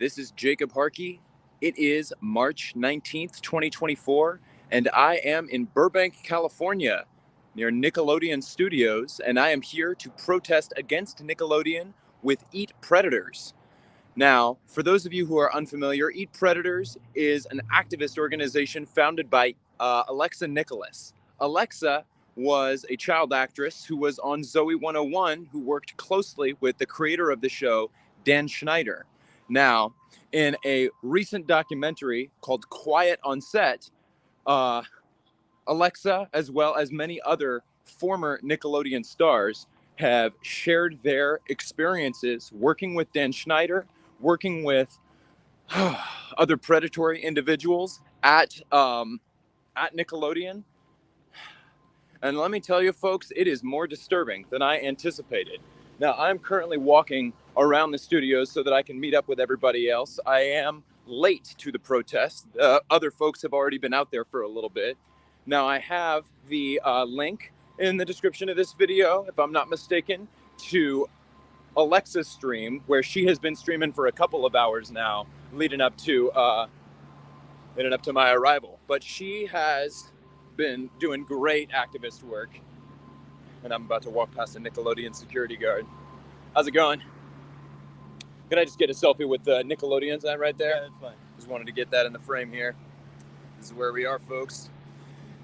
This is Jacob Harkey. It is March 19th, 2024, and I am in Burbank, California, near Nickelodeon Studios, and I am here to protest against Nickelodeon with Eat Predators. Now, for those of you who are unfamiliar, Eat Predators is an activist organization founded by Alexa Nicholas. Alexa was a child actress who was on Zoe 101, who worked closely with the creator of the show, Dan Schneider. Now, in a recent documentary called Quiet on Set, Alexa, as well as many other former Nickelodeon stars, have shared their experiences working with Dan Schneider, working with other predatory individuals at Nickelodeon. And let me tell you, folks, it is more disturbing than I anticipated. Now, I'm currently walking around the studios so that I can meet up with everybody else. I am late to the protest. Other folks have already been out there for a little bit. Now, I have the link in the description of this video, if I'm not mistaken, to Alexa's stream, where she has been streaming for a couple of hours now, leading up to my arrival. But she has been doing great activist work, and I'm about to walk past a Nickelodeon security guard. How's it going? Can I just get a selfie with the Nickelodeon sign right there? Yeah, that's fine. Just wanted to get that in the frame here. This is where we are, folks.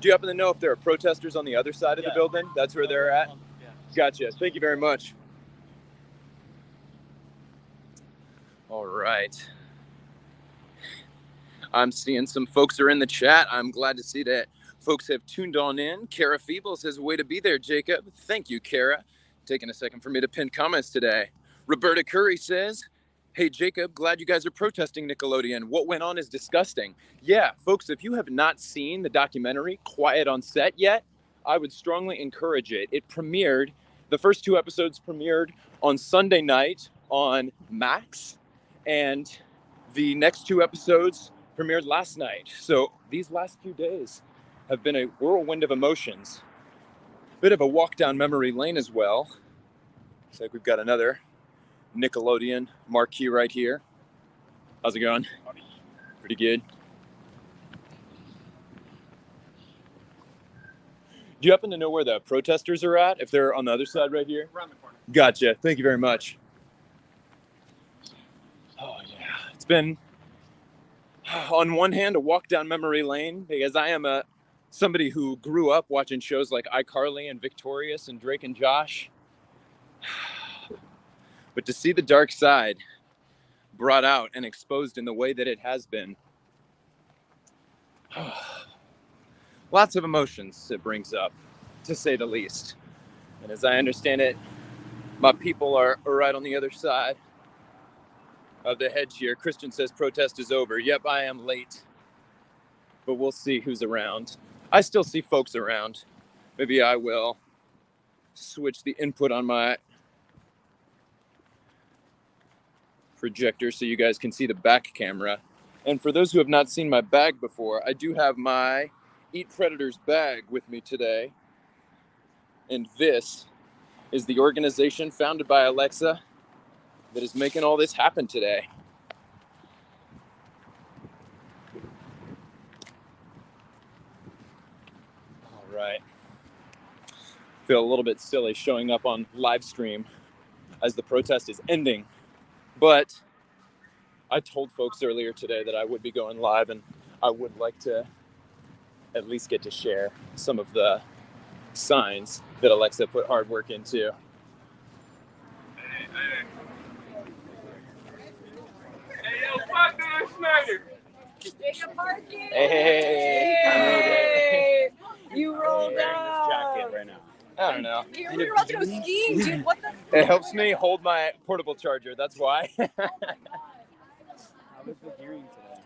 Do you happen to know if there are protesters on the other side of the building? That's where they're at? Yeah. Gotcha. Thank you very much. All right. I'm seeing some folks are in the chat. I'm glad to see that folks have tuned on in. Kara Feeble says, way to be there, Jacob. Thank you, Kara. Taking a second for me to pin comments today. Roberta Curry says, hey, Jacob, glad you guys are protesting Nickelodeon. What went on is disgusting. Yeah, folks, if you have not seen the documentary Quiet on Set yet, I would strongly encourage it. It premiered, the first 2 episodes premiered on Sunday night on Max, and the next 2 episodes premiered last night. So these last few days have been a whirlwind of emotions. Bit of a walk down memory lane as well. Looks like we've got another Nickelodeon marquee right here. How's it going? Pretty good. Do you happen to know where the protesters are at? If they're on the other side right here? Around the corner. Gotcha. Thank you very much. Oh, yeah. It's been, on one hand, a walk down memory lane, because I am somebody who grew up watching shows like iCarly and Victorious and Drake and Josh. But to see the dark side brought out and exposed in the way that it has been, lots of emotions it brings up, to say the least. And as I understand it, my people are right on the other side of the hedge here. Christian says protest is over. Yep, I am late, but we'll see who's around. I still see folks around. Maybe I will switch the input on my projector so you guys can see the back camera. And for those who have not seen my bag before, I do have my Eat Predators bag with me today. And this is the organization founded by Alexa that is making all this happen today. All right. Feel a little bit silly showing up on live stream as the protest is ending. But I told folks earlier today that I would be going live, and I would like to at least get to share some of the signs that Alexa put hard work into. Hey, yo, fuck Dan Schneider. Jacob Harkey. Hey. You rolled out. Jacket right now. I don't know. You're about to go skiing, dude. What the? It helps me hold my portable charger. That's why. How was the hearing today?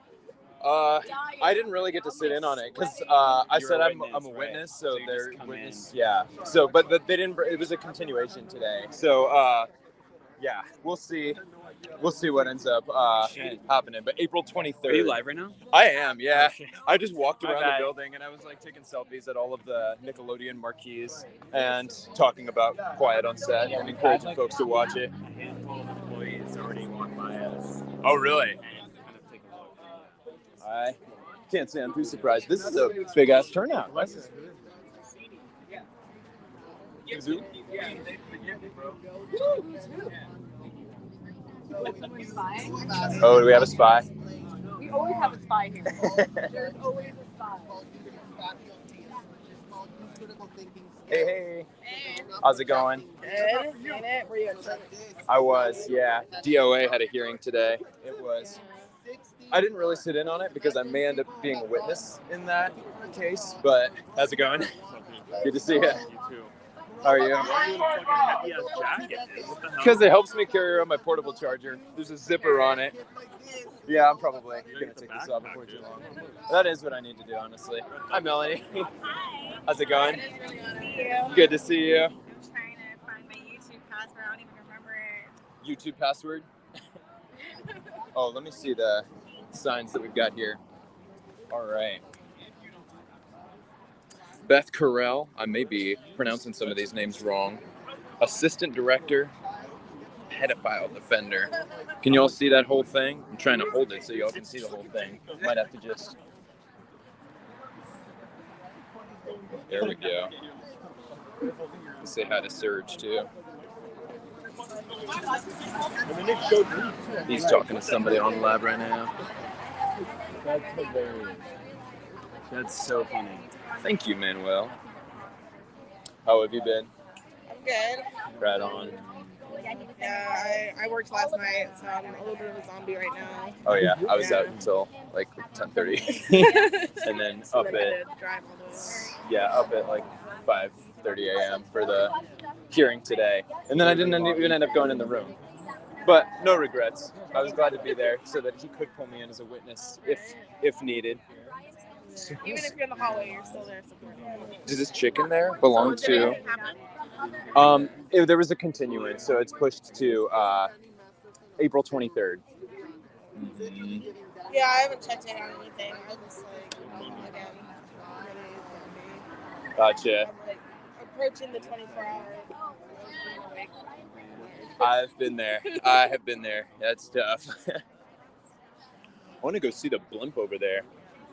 I didn't really get to sit in on it because I You're said a I'm witness, a right? witness, So so you they're just come witness. in. Yeah. So, but they didn't. It was a continuation today. So, yeah, we'll see. We'll see what ends up happening. But April 23rd. Are you live right now? I am. Yeah. Oh, shit. I just walked My around bad. the building and I was like taking selfies at all of the Nickelodeon marquees and talking about Quiet on Set and encouraging folks to watch it. A handful of employees already walked by us. Oh, really? Kind of take a look. I can't say I'm too surprised. This is a big-ass turnout. Who's who? Oh, do we have a spy? We always have a spy here. There's always a spy. Hey. How's it going? Good. Were you I was, yeah. DOA had a hearing today. It was. I didn't really sit in on it because I may end up being a witness in that case, but how's it going? Good to see you. You too. How are you? Why are you in a fucking heavy-ass jacket? What the hell? Because it helps me carry around my portable charger. There's a zipper on it. Yeah, I'm probably going to take this off before too long. That is what I need to do, honestly. Hi, Melanie. How's it going? Good to see you. I'm trying to find my YouTube password. I don't even remember it. YouTube password? Oh, let me see the signs that we've got here. All right. Beth Carell, I may be pronouncing some of these names wrong. Assistant Director, Pedophile Defender. Can you all see that whole thing? I'm trying to hold it so you all can see the whole thing. Might have to just... There we go. Say hi to Serge, too. He's talking to somebody on the lab right now. That's hilarious. That's so funny. Thank you, Manuel. How have you been? I'm good. Right on. Yeah, I worked last night, so I'm a little bit of a zombie right now. Oh yeah, I was out until like 10:30, and then up at Drive all the way. up at like 5:30 a.m. for the hearing today, and then I didn't even end up going in the room. But no regrets. I was glad to be there so that he could pull me in as a witness if needed. Even if you're in the hallway, you're still there supporting. Does this chicken there belong to? There was a continuance, so it's pushed to April 23rd. Mm-hmm. Yeah, I haven't checked in on anything. I just again, really zombie. Gotcha. I'm like approaching the 24-hour. I've been there. I have been there. That's tough. I want to go see the blimp over there.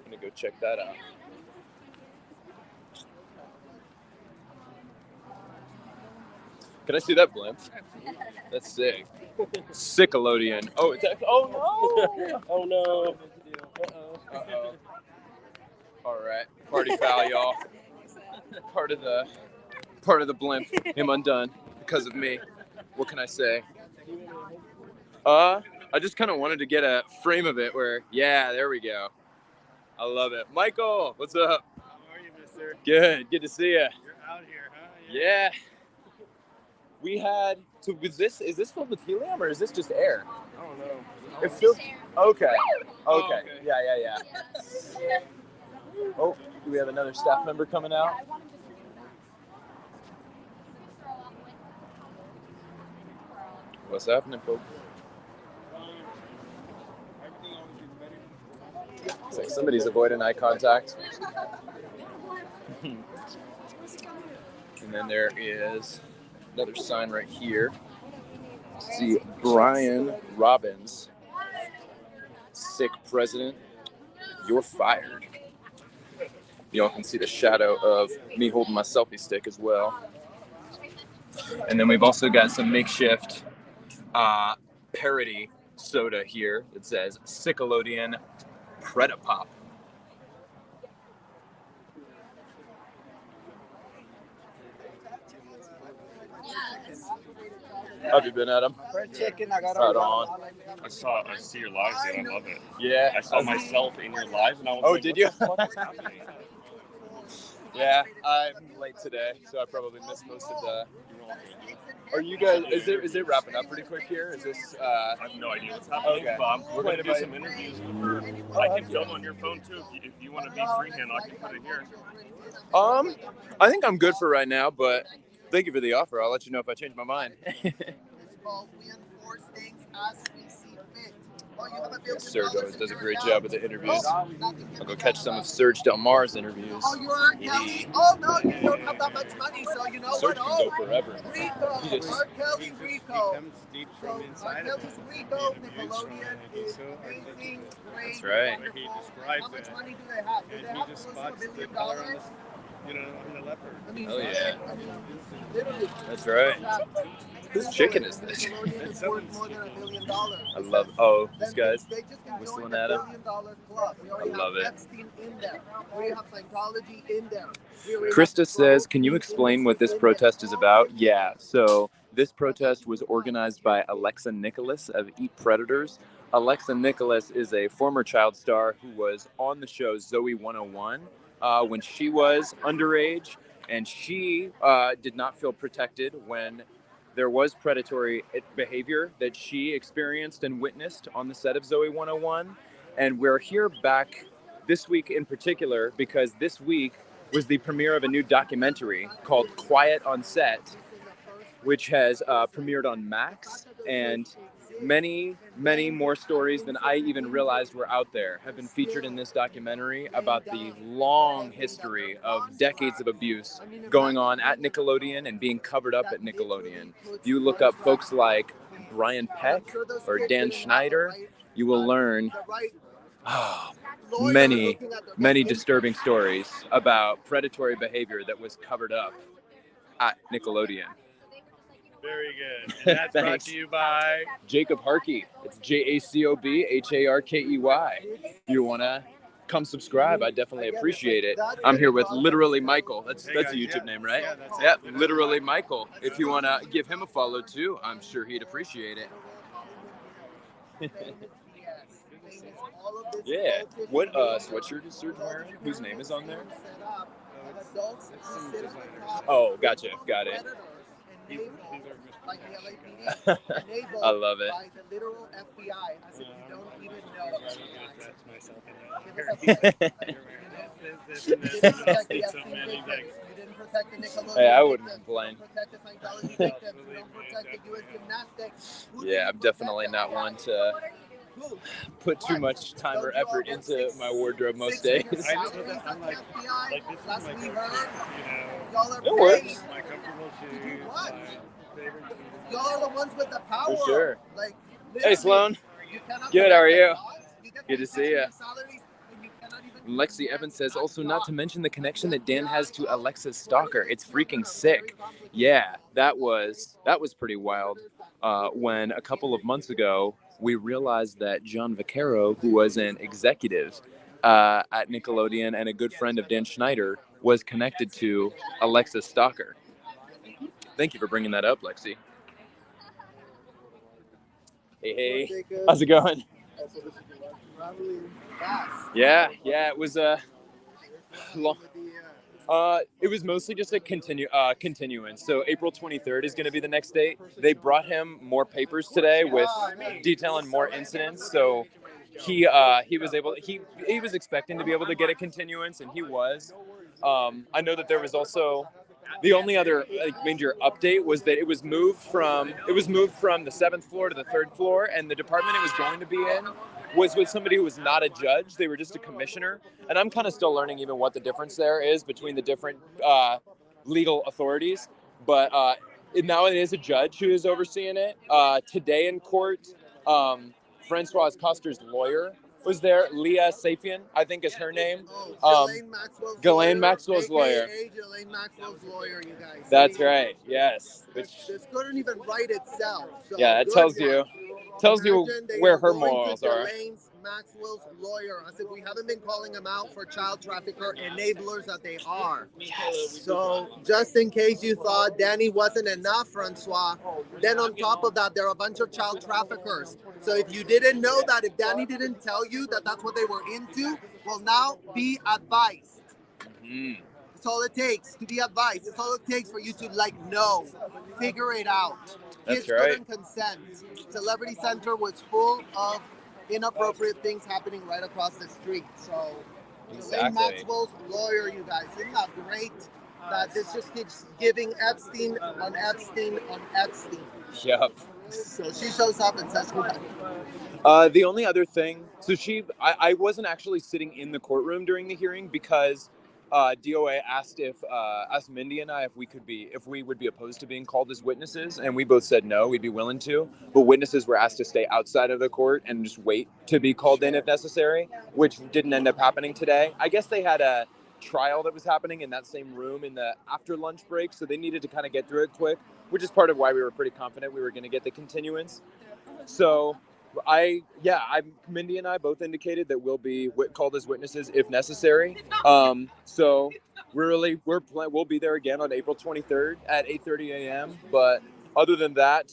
I'm going to go check that out. Can I see that blimp? That's sick. Nickelodeon. Oh, it's actually, oh no! Oh no. Uh-oh. All right. Party foul, y'all. Part of the blimp. Him undone because of me. What can I say? I just kind of wanted to get a frame of it where, yeah, there we go. I love it. Michael, what's up? How are you, mister? Good to see you. You're out here, huh? Yeah. We had, so is this filled with helium or is this just air? I don't know. It feels, okay. Yeah. Oh, do we have another staff member coming out? What's happening, folks? It's like somebody's avoiding eye contact. And then there is another sign right here. See Brian Robbins, sick president, you're fired. Y'all can see the shadow of me holding my selfie stick as well. And then we've also got some makeshift parody soda here that says Nickelodeon Predapop. How have you been, Adam? Chicken, I got Right on. I see your lives, and I love it. Yeah. I saw myself in your lives, and I was Oh, like, did what you? the fuck is happening? Yeah, I'm late today, so I probably missed most of the. Are you guys? Is it wrapping up pretty quick here? Is this? I have no idea what's happening, Okay. but we're going to do Wait, some interviews. I can film on your phone, too. If you want to be freehand, I can put it here. I think I'm good for right now, but thank you for the offer. I'll let you know if I change my mind. Serge always does a great job with the interviews. I'll go catch some of Serge Del Mar's interviews. Oh, you are Kelly? Oh, no, you don't have that much money, so you know Serge what? can go forever. Rico, He just- R. Kelly, Rico. Comes deep So, from R. inside of Kelly's him. Rico, He Nickelodeon is so amazing, great, That's right. wonderful. He describes How much it. money do they have? Do And they he have just close to spots $1 the billion? color on the leopard. I mean, Hell yeah. I mean, literally. That's right. Whose chicken is this? Nickelodeon is worth more than $1 billion. I love. Oh, these Then guys. they just can whistling join the at him. $1 billion club. We already love have it. Epstein in there. We already have Scientology in there. We already Krista have says, can you global explain what this industries in protest there. is about? Yeah, so this protest was organized by Alexa Nicholas of Eat Predators. Alexa Nicholas is a former child star who was on the show Zoe 101 when she was underage, and she did not feel protected when there was predatory behavior that she experienced and witnessed on the set of Zoe 101. And we're here back this week in particular because this week was the premiere of a new documentary called Quiet on Set, which has premiered on Max, and many more stories than I even realized were out there have been featured in this documentary about the long history of decades of abuse going on at Nickelodeon and being covered up at Nickelodeon. If you look up folks like Brian Peck or Dan Schneider, you will learn many disturbing stories about predatory behavior that was covered up at Nickelodeon. Very good. And that's brought Thanks. to you by Jacob Harkey. It's JACOBHARKEY. You want to come subscribe? I definitely appreciate it. I'm here with Literally Michael. That's a YouTube name, right? Yeah, that's it. Yep, Literally Michael. If you want to give him a follow too, I'm sure he'd appreciate it. Yeah. What sweatshirt is Serge wearing? Whose name is on there? Oh, gotcha. Got it. I love it. By the literal FBI, as if you don't even know. that's myself in You didn't protect the Epstein victims. You didn't protect the Nickelodeon Hey, I wouldn't victims. complain. You don't protect the Scientology victims. You don't protect the U.S. gymnastics. Who did Yeah, you I'm protect definitely them? not one to Who? put too much time or effort into my wardrobe most days. I know that I'm like this is Last my we go-to, heard, you know. y'all are It works. paid. My comfortable shoes, What? my favorite shoes. Y'all are the ones with the power. For sure. Like, Hey, Sloan. you cannot Good, how are protect you? the gods. You get Good to paid see ya. salaries, and you cannot even Lexi Evans says also not to mention the connection that Dan has to Alexa's stalker. It's freaking sick. Yeah, that was pretty wild. When a couple of months ago we realized that John Vaccaro, who was an executive at Nickelodeon and a good friend of Dan Schneider, was connected to Alexa's stalker. Thank you for bringing that up, Lexi. Hey, how's it going? Yeah, it was long. It was mostly just a continuance. So April 23rd is going to be the next date. They brought him more papers today with detailing more incidents. So he was able. He was expecting to be able to get a continuance, and he was. I know that there was also. The only other major update was that it was moved from the 7th floor to the 3rd floor, and the department it was going to be in was with somebody who was not a judge. They were just a commissioner, and I'm kind of still learning even what the difference there is between the different legal authorities. But now it is a judge who is overseeing it. Today in court, Francois Coster's lawyer was there. Leah Safian, I think is her name. Ghislaine Maxwell's lawyer. Ghislaine Maxwell's lawyer, you guys. That's right. Yes. This couldn't even write itself. So yeah, it tells you where her morals are. Ghislaine Maxwell's lawyer. I said we haven't been calling them out for child trafficker enablers that they are. Yes. So just in case you thought Danny wasn't enough, Francois, then on top of that, there are a bunch of child traffickers. So if you didn't know that, if Danny didn't tell you that that's what they were into, well, now be advised. Mm-hmm. It's all it takes to be advised. It's all it takes for you to know, figure it out. That's Kids right. couldn't consent. Celebrity Center was full of inappropriate things happening right across the street. So, Ghislaine Maxwell's lawyer, you guys, isn't that great? That this just keeps giving Epstein on Epstein on Epstein. Yep. So she shows up and says what? The only other thing, so I wasn't actually sitting in the courtroom during the hearing because DOA asked asked Mindy and I if we would be opposed to being called as witnesses, and we both said no, we'd be willing to. But witnesses were asked to stay outside of the court and just wait to be called in if necessary, which didn't end up happening today. I guess they had a trial that was happening in that same room in the after lunch break, so they needed to kind of get through it quick, which is part of why we were pretty confident we were going to get the continuance. So Mindy and I both indicated that we'll be called as witnesses if necessary. So we'll be there again on April 23rd at 8:30 a.m. But other than that,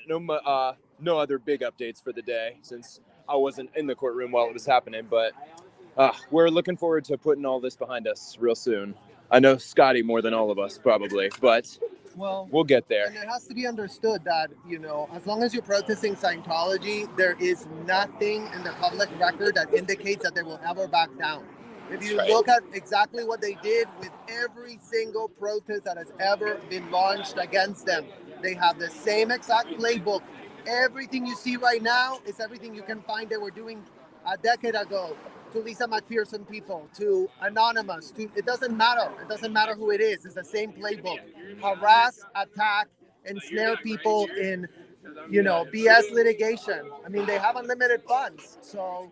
no other big updates for the day since I wasn't in the courtroom while it was happening. But we're looking forward to putting all this behind us real soon. I know Scotty more than all of us probably, but we'll get there. And it has to be understood that, as long as you're protesting Scientology, there is nothing in the public record that indicates that they will ever back down. If you look at exactly what they did with every single protest that has ever been launched against them, they have the same exact playbook. Everything you see right now is everything you can find they were doing a decade ago. To Lisa McPherson people, to Anonymous, it doesn't matter. It doesn't matter who it is. It's the same playbook. Harass, attack, ensnare people in, BS litigation. I mean, they have unlimited funds. So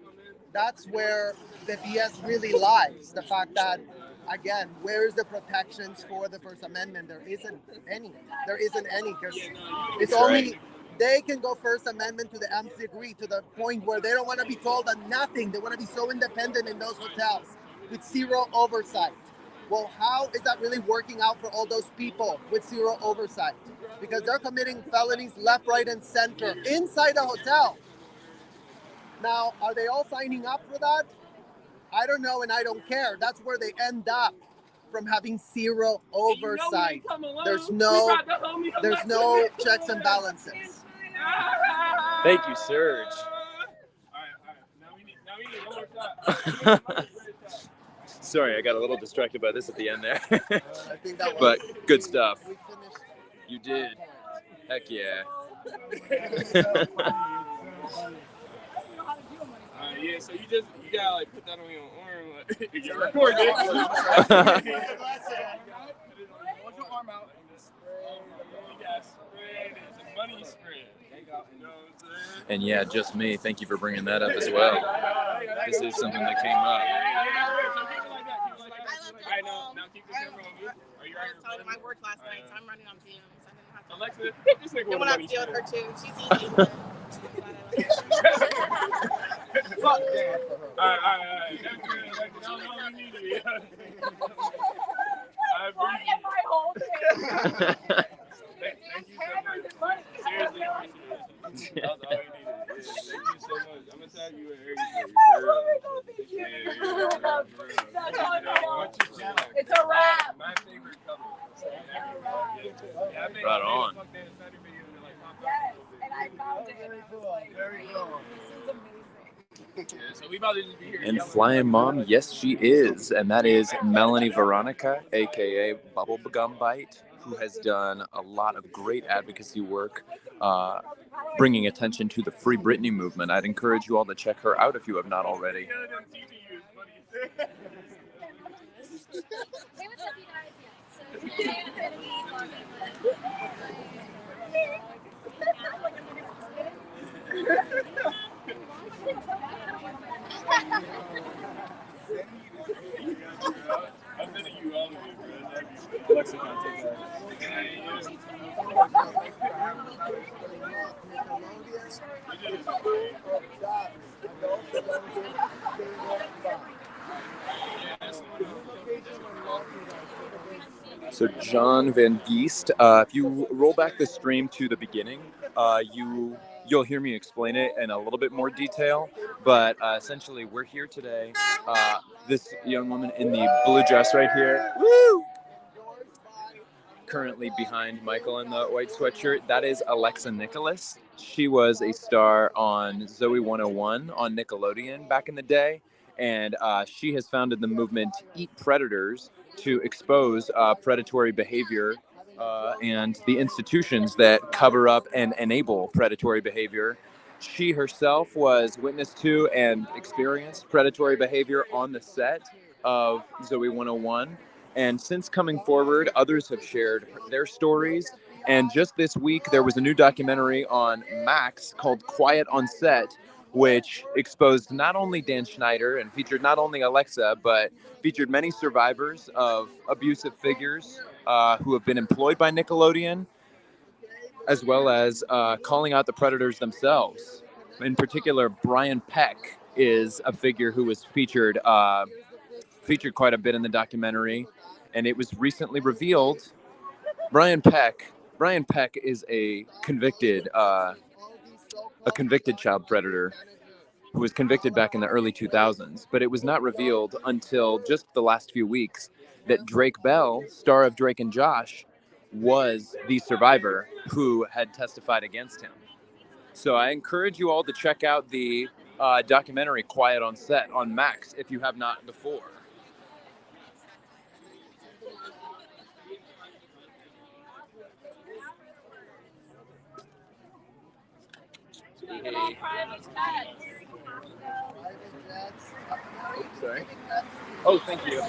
that's where the BS really lies. The fact that, again, where's the protections for the First Amendment? There isn't any. Because it's only... They can go First Amendment to the nth degree, to the point where they don't want to be told of nothing. They want to be so independent in those hotels with zero oversight. Well, how is that really working out for all those people with zero oversight? Because they're committing felonies left, right, and center inside the hotel. Now, are they all signing up for that? I don't know, and I don't care. That's where they end up, from having zero oversight. There's no checks and balances. Thank you, Serge. Sorry, I got a little distracted by this at the end there. But good stuff. You did. Heck yeah. Yeah, so you gotta like put that on your arm. Like, you're recording it. Hold your arm out and just spray. You gotta spray. It's a money spray. And yeah, just me. Thank you for bringing that up as well. This is something that came up. I know. Now keep the camera on you. Are you right? I worked last night, so I'm running on fumes. I didn't have to. Alexa, this nigga I want want money to deal with her spray. too. She's easy. Fuck that. All right. That's good. That's all we needed. I appreciate my whole thing. Thank you so much. Seriously, appreciate it. That's all we needed. Thank you so much. I'm gonna tag you in everything. Thank you. Yeah. It's a wrap. My favorite couple. Right on. Yes, and I found it. And I was like, Very cool. This is amazing. Yeah, so we about to just be here. And Flying Mom, yes, she is. And that is Melanie Veronica, a.k.a. Bubblegum Bite, who has done a lot of great advocacy work, bringing attention to the Free Britney movement. I'd encourage you all to check her out if you have not already. Alexa can't take that. So John Van Geest, if you roll back the stream to the beginning, you'll hear me explain it in a little bit more detail. But essentially, we're here today. This young woman in the blue dress right here, woo! Currently behind Michael in the white sweatshirt, that is Alexa Nicholas. She was a star on Zoe 101 on Nickelodeon back in the day. And she has founded the movement Eat Predators to expose predatory behavior and the institutions that cover up and enable predatory behavior. She herself was witness to and experienced predatory behavior on the set of Zoe 101. And since coming forward, others have shared their stories. And just this week, there was a new documentary on Max called Quiet on Set, which exposed not only Dan Schneider and featured not only Alexa, but featured many survivors of abusive figures who have been employed by Nickelodeon, as well as calling out the predators themselves. In particular, Brian Peck is a figure who was featured quite a bit in the documentary, and it was recently revealed. Brian Peck is a convicted child predator who was convicted back in the early 2000s, but it was not revealed until just the last few weeks that Drake Bell, star of Drake and Josh, was the survivor who had testified against him. So I encourage you all to check out the documentary Quiet on Set on Max if you have not before. Sorry. Oh, thank you.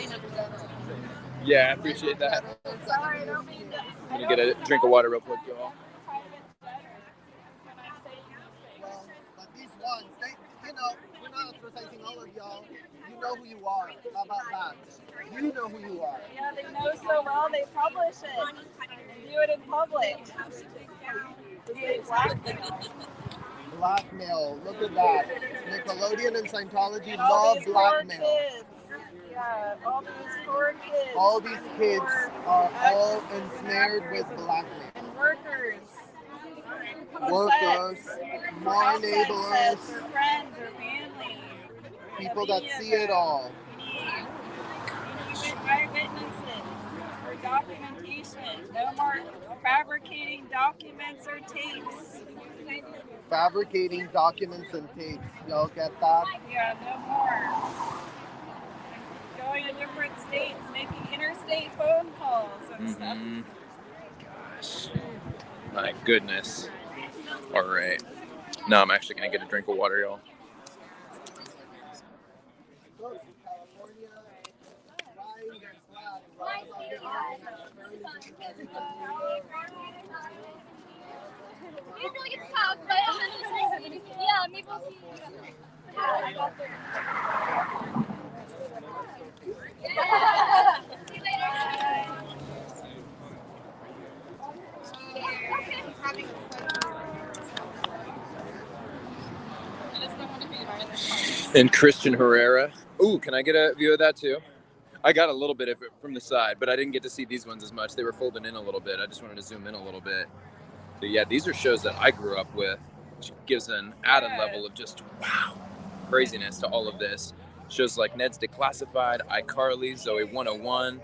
Yeah, I appreciate that. Let me get a drink of water real quick, y'all. But these ones, we're not criticizing all of y'all. You know who you are. How about that? You know who you are. Yeah, they know so well, they publish it and do it in public. They Blackmail. Look at that. Nickelodeon and Scientology all love these poor blackmail. kids. Yeah, all these poor kids. All these kids are all ensnared with blackmail. And workers. Workers, more enablers, Or friends or family. people that see it all. You need eyewitnesses for documentation. No more fabricating documents or tapes. Fabricating documents and tapes. Y'all get that? Yeah, no more. Going to different states, making interstate phone calls and stuff. Gosh. My goodness. All right. Now I'm actually going to get a drink of water, y'all. We didn't really get to talk, but yeah, maybe we'll see. See you later. And Christian Herrera. Ooh, can I get a view of that too? I got a little bit of it from the side, but I didn't get to see these ones as much. They were folded in a little bit. I just wanted to zoom in a little bit. But yeah, these are shows that I grew up with, which gives an added level of just wow, craziness to all of this. Shows like Ned's Declassified, iCarly, Zoe 101,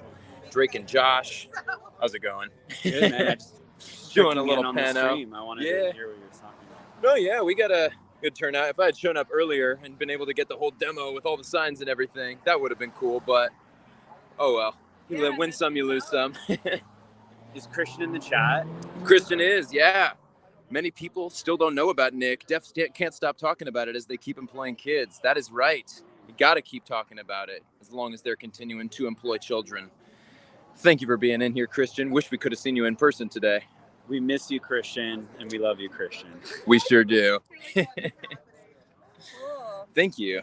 Drake and Josh. How's it going? Good, man. I just doing a little on the pano. stream. I wanted to hear what you were talking about. No, yeah, we got a good turnout. If I had shown up earlier and been able to get the whole demo with all the signs and everything, that would have been cool. But oh well, you win some, you lose some. Is Christian in the chat? Christian is, yeah. Many people still don't know about Nick. Def can't stop talking about it as they keep employing kids. That is right. You got to keep talking about it as long as they're continuing to employ children. Thank you for being in here, Christian. Wish we could have seen you in person today. We miss you, Christian, and we love you, Christian. We sure do. Cool. Thank you.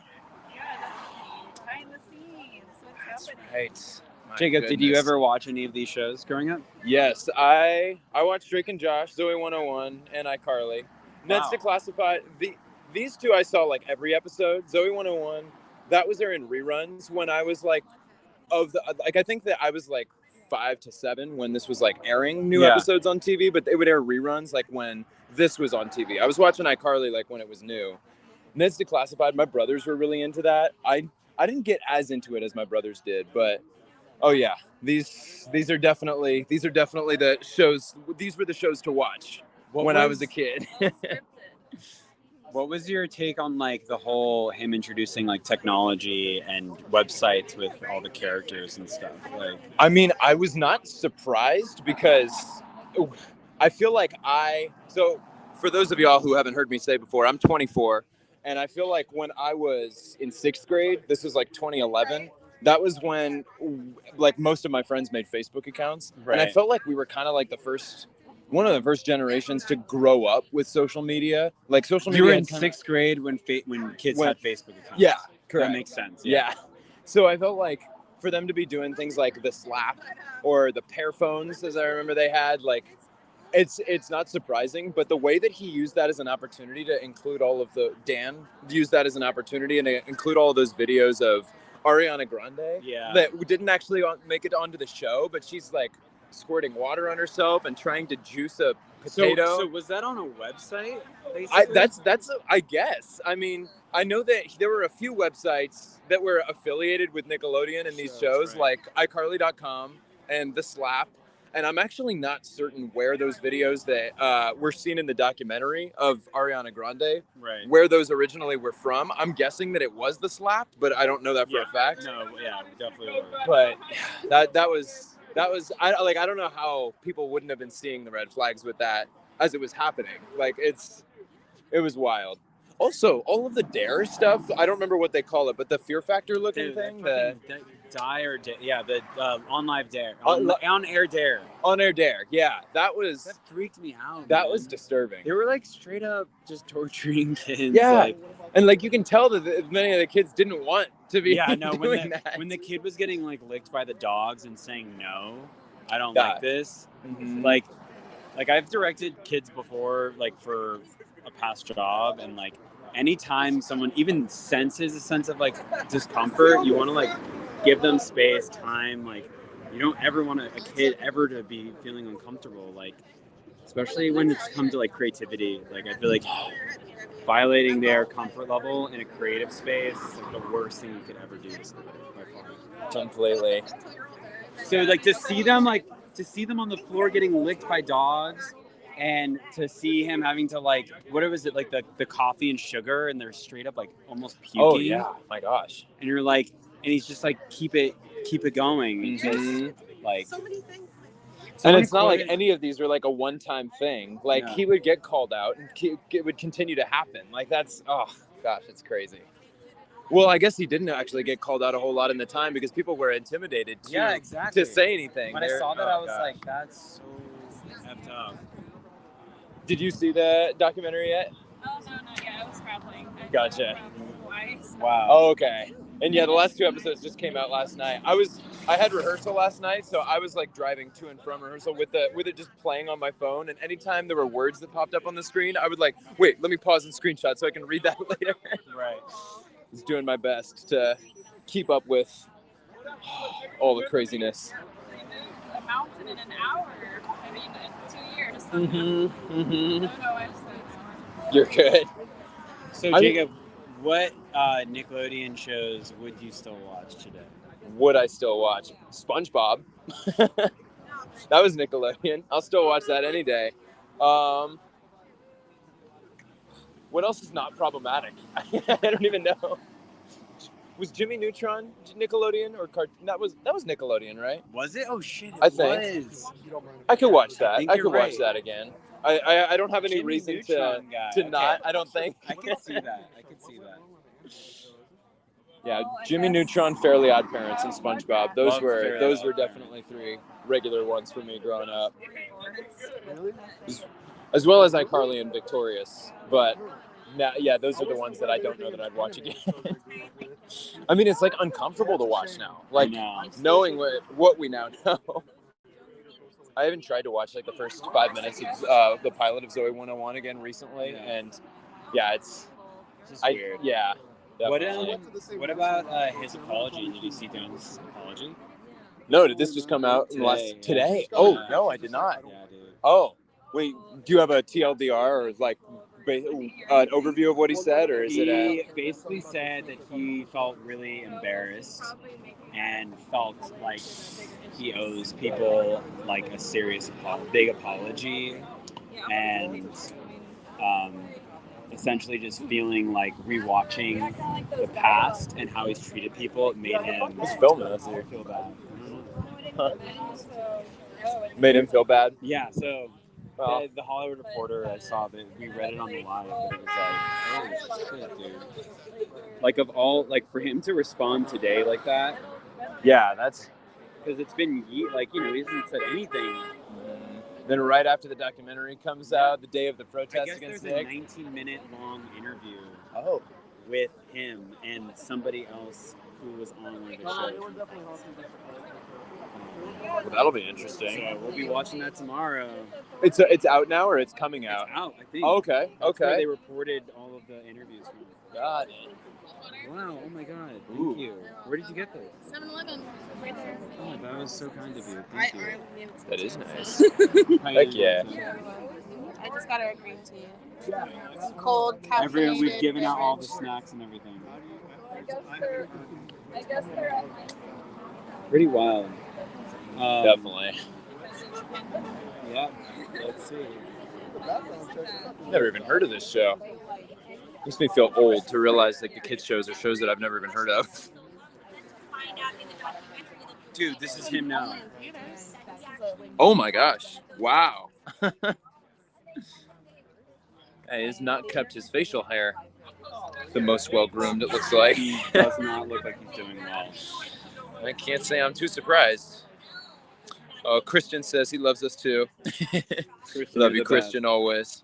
Yeah, that's behind the scenes. What's happening? Right. My Jacob, did you goodness. ever watch any of these shows growing up? Yes, I watched Drake and Josh, Zoe 101, and iCarly. Ned's Wow. Declassified. These two I saw like every episode. Zoe 101, that was there in reruns when I was like I think that I was like 5 to 7 when this was like airing new episodes on TV, but they would air reruns like when this was on TV. I was watching iCarly like when it was new. Ned's Declassified, my brothers were really into that. I didn't get as into it as my brothers did, but oh yeah, these are definitely the shows. These were the shows to watch when I was a kid. What was your take on like the whole him introducing like technology and websites with all the characters and stuff? Like, I mean, I was not surprised because I feel like so for those of y'all who haven't heard me say before, I'm 24, and I feel like when I was in 6th grade, this was like 2011, that was when like most of my friends made Facebook accounts. And I Right. felt like we were kind of like one of the first generations to grow up with social media. Like social you media were in had kinda- 6th grade when kids When- had Facebook accounts. Yeah, correct. That makes sense. Yeah. So I felt like for them to be doing things like the slap or the pair phones, as I remember they had, like it's not surprising, but the way that he used that as an opportunity to include Dan used that as an opportunity and to include all of those videos of Ariana Grande that didn't actually make it onto the show, but she's like squirting water on herself and trying to juice a potato. So was that on a website? I guess. I mean, I know that there were a few websites that were affiliated with Nickelodeon and these shows, like iCarly.com and The Slap. And I'm actually not certain where those videos that were seen in the documentary of Ariana Grande, where those originally were from. I'm guessing that it was The Slap, but I don't know that for a fact. No, yeah, definitely. But that was I don't know how people wouldn't have been seeing the red flags with that as it was happening. Like it was wild. Also, all of the dare stuff, I don't remember what they call it, but the Fear Factor looking thing. The on live dare. On air dare. On air dare, yeah. That freaked me out. That was disturbing. They were like straight up just torturing kids. Yeah. And like you can tell that many of the kids didn't want to be doing that. When the kid was getting like licked by the dogs and saying no, I don't like this. Mm-hmm. Like I've directed kids before, like for a past job, and like anytime someone even senses a sense of like discomfort, you want to like give them space, time. Like you don't ever want a kid ever to be feeling uncomfortable, like especially when it's come to like creativity. Like I feel like violating their comfort level in a creative space is like the worst thing you could ever do to somebody by far. Completely. So like to see them on the floor getting licked by dogs, and to see him having to like, what was it, like the coffee and sugar, and they're straight up like almost puking. Oh yeah, my gosh. And you're like, and he's just like, keep it going. Mm-hmm. Just like, and it's not like any of these were like a one-time thing. Like he would get called out and it would continue to happen. Like that's, oh gosh, it's crazy. Well, I guess he didn't actually get called out a whole lot in the time because people were intimidated to say anything. When I saw that, I was like, that's so effed up. Did you see the documentary yet? Oh, no, not yet. I was traveling. Gotcha. Wow. Oh, okay. And yeah, the last 2 episodes just came out last night. I had rehearsal last night, so I was like driving to and from rehearsal with it just playing on my phone. And anytime there were words that popped up on the screen, I would like, wait, let me pause and screenshot so I can read that later. Right. I was doing my best to keep up with all the craziness. They moved a mountain in an hour. I mean, in 2 years. Mm-hmm. Mm-hmm. No, You're good. So Jacob, what Nickelodeon shows would you still watch today? Would I still watch? SpongeBob. That was Nickelodeon. I'll still watch that any day. What else is not problematic? I don't even know. Was Jimmy Neutron Nickelodeon or that was Nickelodeon, right? Was it? Oh shit! I think. I could watch that. I could watch that again. I don't have any Jimmy reason Neutron to guy. not. I don't think. I can see that. Yeah, Jimmy Neutron, Fairly Odd Parents, and SpongeBob. Those were definitely 3 regular ones for me growing up. As well as iCarly and Victorious, but yeah, those are the ones that I don't know that I'd watch again. I mean, it's like uncomfortable to watch now, like knowing what we now know. I haven't tried to watch like the first 5 minutes of the pilot of Zoe 101 again recently, and yeah, it's just weird. Yeah. What about his apology? Did you see Dan's apology? No, did this just come out today? Oh no, I did not. Yeah, dude. Oh, wait, do you have a TLDR or like an overview of what he said, or is he basically said that he felt really embarrassed and felt like he owes people like a big apology, and essentially just feeling like rewatching the past and how he's treated people. It made him Who's filming us here? feel bad. Huh. Made him feel bad. Yeah, so Well. the Hollywood Reporter, I saw that we read it on the live, but it was like, oh shit, dude. Like of all, like for him to respond today like that, Yeah, that's. because it's been like, you know, he hasn't said anything. Then right after the documentary comes out, the day of the I protest guess against there's a Nick. 19-minute long interview Oh. with him and somebody else who was on one of the shows. Well, that'll be interesting. So we'll be watching that tomorrow. It's out now or it's coming out? It's out, I think. Oh, okay. That's where Okay. they reported all of the interviews from. Got it. Wow, oh my god, thank Ooh. you. Where did you get those? 7-Eleven, right there. Oh, that was so kind of you. Thank you. That is nice. How Heck you yeah. doing? I just got a green tea. It's cold, caffeinated. Everyone, we've given out all the snacks and everything. I guess they're Pretty wild. Definitely. Yeah, let's see. Never even heard of this show. Makes me feel old to realize like the kids shows are shows that I've never even heard of. Dude, this is him now. Oh my gosh. Wow. He has not kept his facial hair the most well groomed, it looks like. He does not look like he's doing well. I can't say I'm too surprised. Oh, Christian says he loves us too. Love you, Christian, always.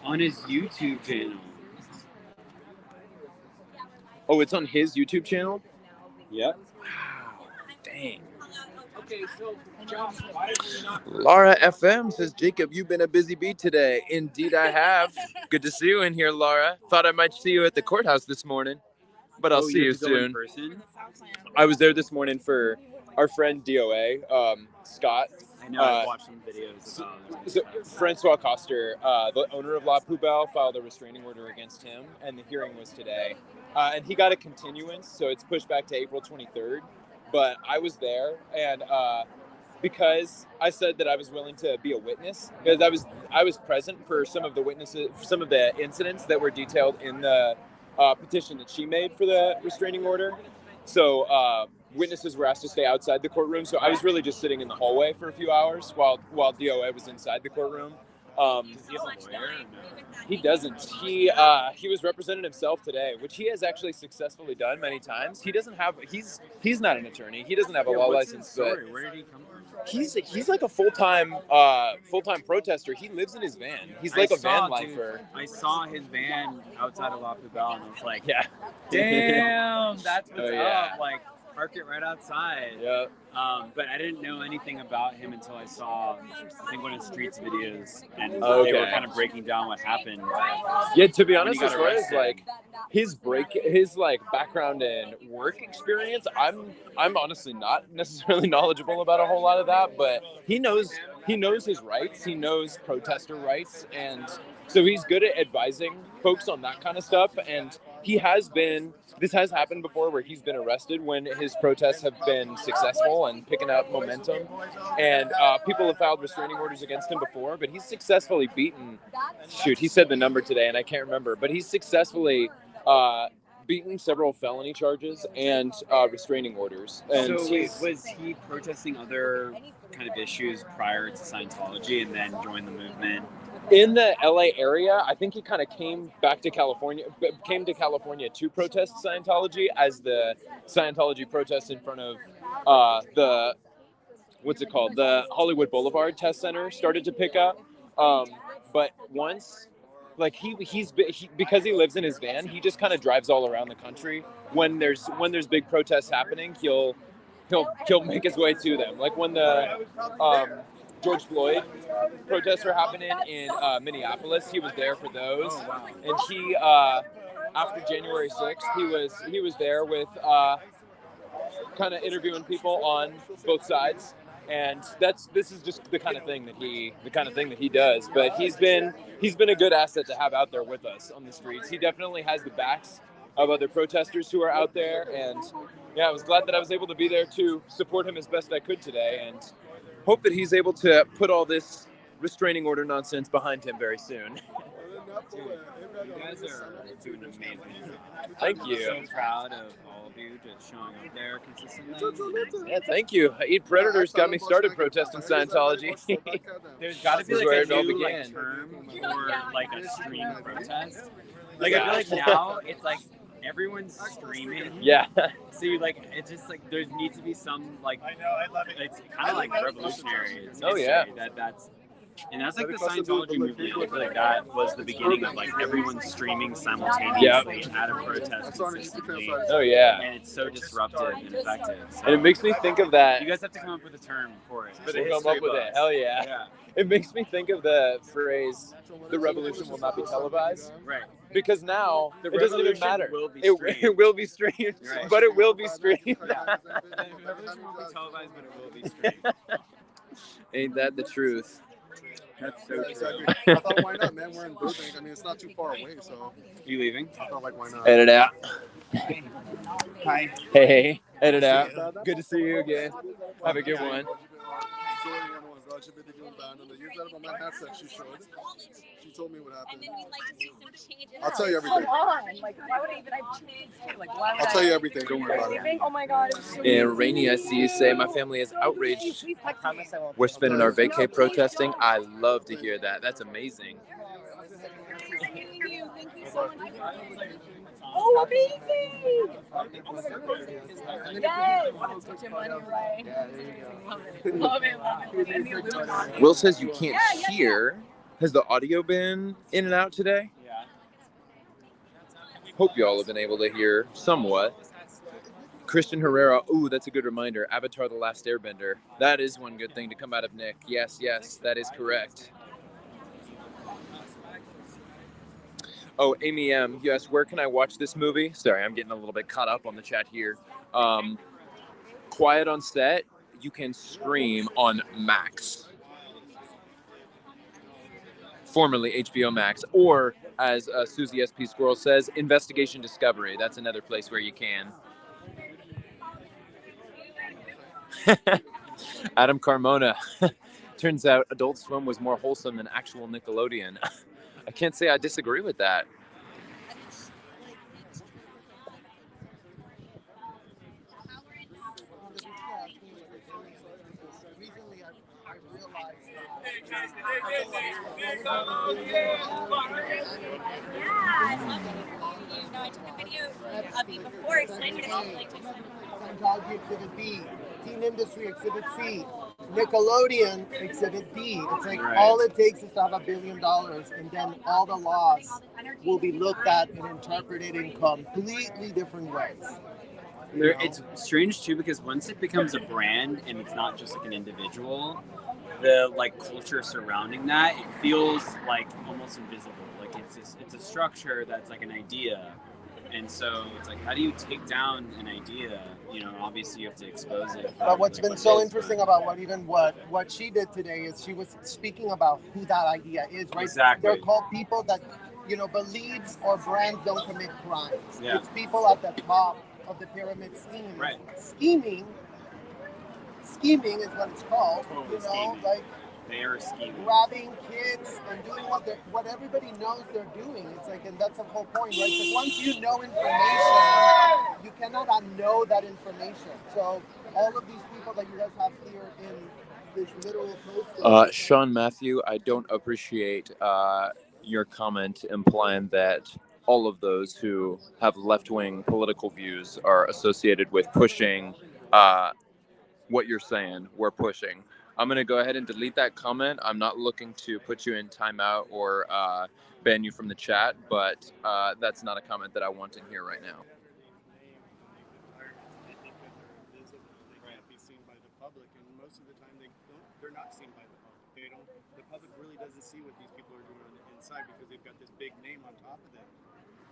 On his YouTube channel. Oh, it's on his YouTube channel? Yep. Wow. Dang. Laura FM says, Jacob, you've been a busy bee today. Indeed, I have. Good to see you in here, Laura. Thought I might see you at the courthouse this morning, but I'll see you soon. I was there this morning for our friend DOA, Scott. I know, I watched some videos about it. So Francois Coster, the owner of La Poubelle, filed a restraining order against him, and the hearing was today. And he got a continuance, so it's pushed back to April 23rd. But I was there, and because I said that I was willing to be a witness, because I was present for some of the incidents that were detailed in the petition that she made for the restraining order. So witnesses were asked to stay outside the courtroom. So I was really just sitting in the hallway for a few hours while DOA was inside the courtroom. Does he have a lawyer? He doesn't. He was representing himself today, which he has actually successfully done many times. He doesn't have. He's not an attorney. He doesn't have a law license. Where did he come from? He's like a full-time protester. He lives in his van. He's like a van lifer. I saw his van outside of La Poubelle, and I was like, Yeah. damn, that's what's Oh, yeah. up. Like, park it right outside. Yeah. But I didn't know anything about him until I saw, I think, one of Street's videos, and they Okay. were kind of breaking down what happened. Yeah, to be When honest, he got as far as arrested. like his background and work experience, I'm honestly not necessarily knowledgeable about a whole lot of that, but he knows his rights, he knows protester rights, and so he's good at advising folks on that kind of stuff. And this has happened before where he's been arrested when his protests have been successful and picking up momentum, and people have filed restraining orders against him before, but he's successfully beaten, he said the number today and I can't remember, but he's successfully beaten several felony charges and restraining orders. And So was he protesting other kind of issues prior to Scientology and then joined the movement? in the LA area, I think he kind of came to California to protest Scientology as the Scientology protests in front of the Hollywood Boulevard Test Center started to pick up. But once, like because he lives in his van, he just kind of drives all around the country. When there's big protests happening, he'll make his way to them. Like when the George Floyd protests were happening in Minneapolis, he was there for those. And he after January 6th, he was there with kind of interviewing people on both sides. And this is just the kind of thing that he does. But he's been a good asset to have out there with us on the streets. He definitely has the backs of other protesters who are out there. And yeah, I was glad that I was able to be there to support him as best I could today, and hope that he's able to put all this restraining order nonsense behind him very soon. You guys are doing amazing. Thank you. I'm so proud of all of you just showing up there consistently. Yeah, thank you. Eat Predators got me started protesting Scientology. There's got to be This is like where a it all new began. term for like a stream protest. Like I feel like now it's like everyone's streaming. Yeah. So you like it's just like there needs to be some like I know I love it. It's kind of like revolutionary. It's Oh, yeah. That's like the Scientology movement. I feel like that was the beginning of like everyone streaming simultaneously at a protest consistently. Oh, yeah. And it's so disruptive and effective. So And it makes me think of that. you guys have to come up with a term for it. For the We'll come up with it. Hell yeah. Yeah. It makes me think of the phrase, the revolution will not be televised. Right. Because now, The it doesn't even revolution matter. will be It streamed. will be streamed, Right. but it will be streamed. Yeah. The revolution won't be televised, but it will be streamed. Ain't that the truth? That's so true. I thought, why not, man? We're in Burbank. I mean, it's not too far away, so You leaving? I thought, like, why not? Edit out. Hi. Hey, edit out. Good to see you again. Have a good one. She told me what happened. And then we'd like to see some changes. I'll tell you everything. Come on. Like, why would I even have changed too? Like, why would I'll tell you everything. Don't worry about it. Oh my God. It was so And Rainey, I see you say my family is outraged. We're spending our vacay protesting. I love to hear that. That's amazing. Thank you so much. Oh, amazing! Yes! Put your money right. Love it. Will says you can't hear. Has the audio been in and out today? Yeah. Hope y'all have been able to hear somewhat. Christian Herrera, ooh, that's a good reminder. Avatar: The Last Airbender. That is one good thing to come out of Nick. Yes, that is correct. Oh, Amy M, you asked, where can I watch this movie? Sorry, I'm getting a little bit caught up on the chat here. Quiet on Set, you can stream on Max. Formerly HBO Max, or as Susie SP Squirrel says, Investigation Discovery. That's another place where you can. Adam Carmona. Turns out Adult Swim was more wholesome than actual Nickelodeon. I can't say I disagree with that. I took a video of you before explaining it all. Scientology Exhibit B, Teen Industry Exhibit C, Nickelodeon Exhibit D. It's like all it takes is to have $1 billion, and then all the laws will be looked at and interpreted in completely different ways. It's strange too because once it becomes a brand and it's not just like an individual, the like culture surrounding that, it feels like almost invisible. Like it's a structure that's like an idea. And so it's like, how do you take down an idea? You know, obviously you have to expose it. But what's been so interesting about what she did today is she was speaking about who that idea is, right? Exactly. They're called people that, believes or brands don't commit crimes. Yeah. It's people at the top of the pyramid scheme. Right. Scheming is what it's called. Totally scheming. Like they are scheming. grabbing kids and doing what everybody knows they're doing. It's like, and that's the whole point, right? So once you know information, you cannot unknow that information. So all of these people that you guys have here in this literal post. Sean Matthew, I don't appreciate your comment implying that all of those who have left-wing political views are associated with pushing what you're saying we're pushing. I'm going to go ahead and delete that comment. I'm not looking to put you in timeout or ban you from the chat, but that's not a comment that I want in here right now. They're not seen by the public. The public really doesn't see what these people are doing on the inside because they've got this big name on top of them.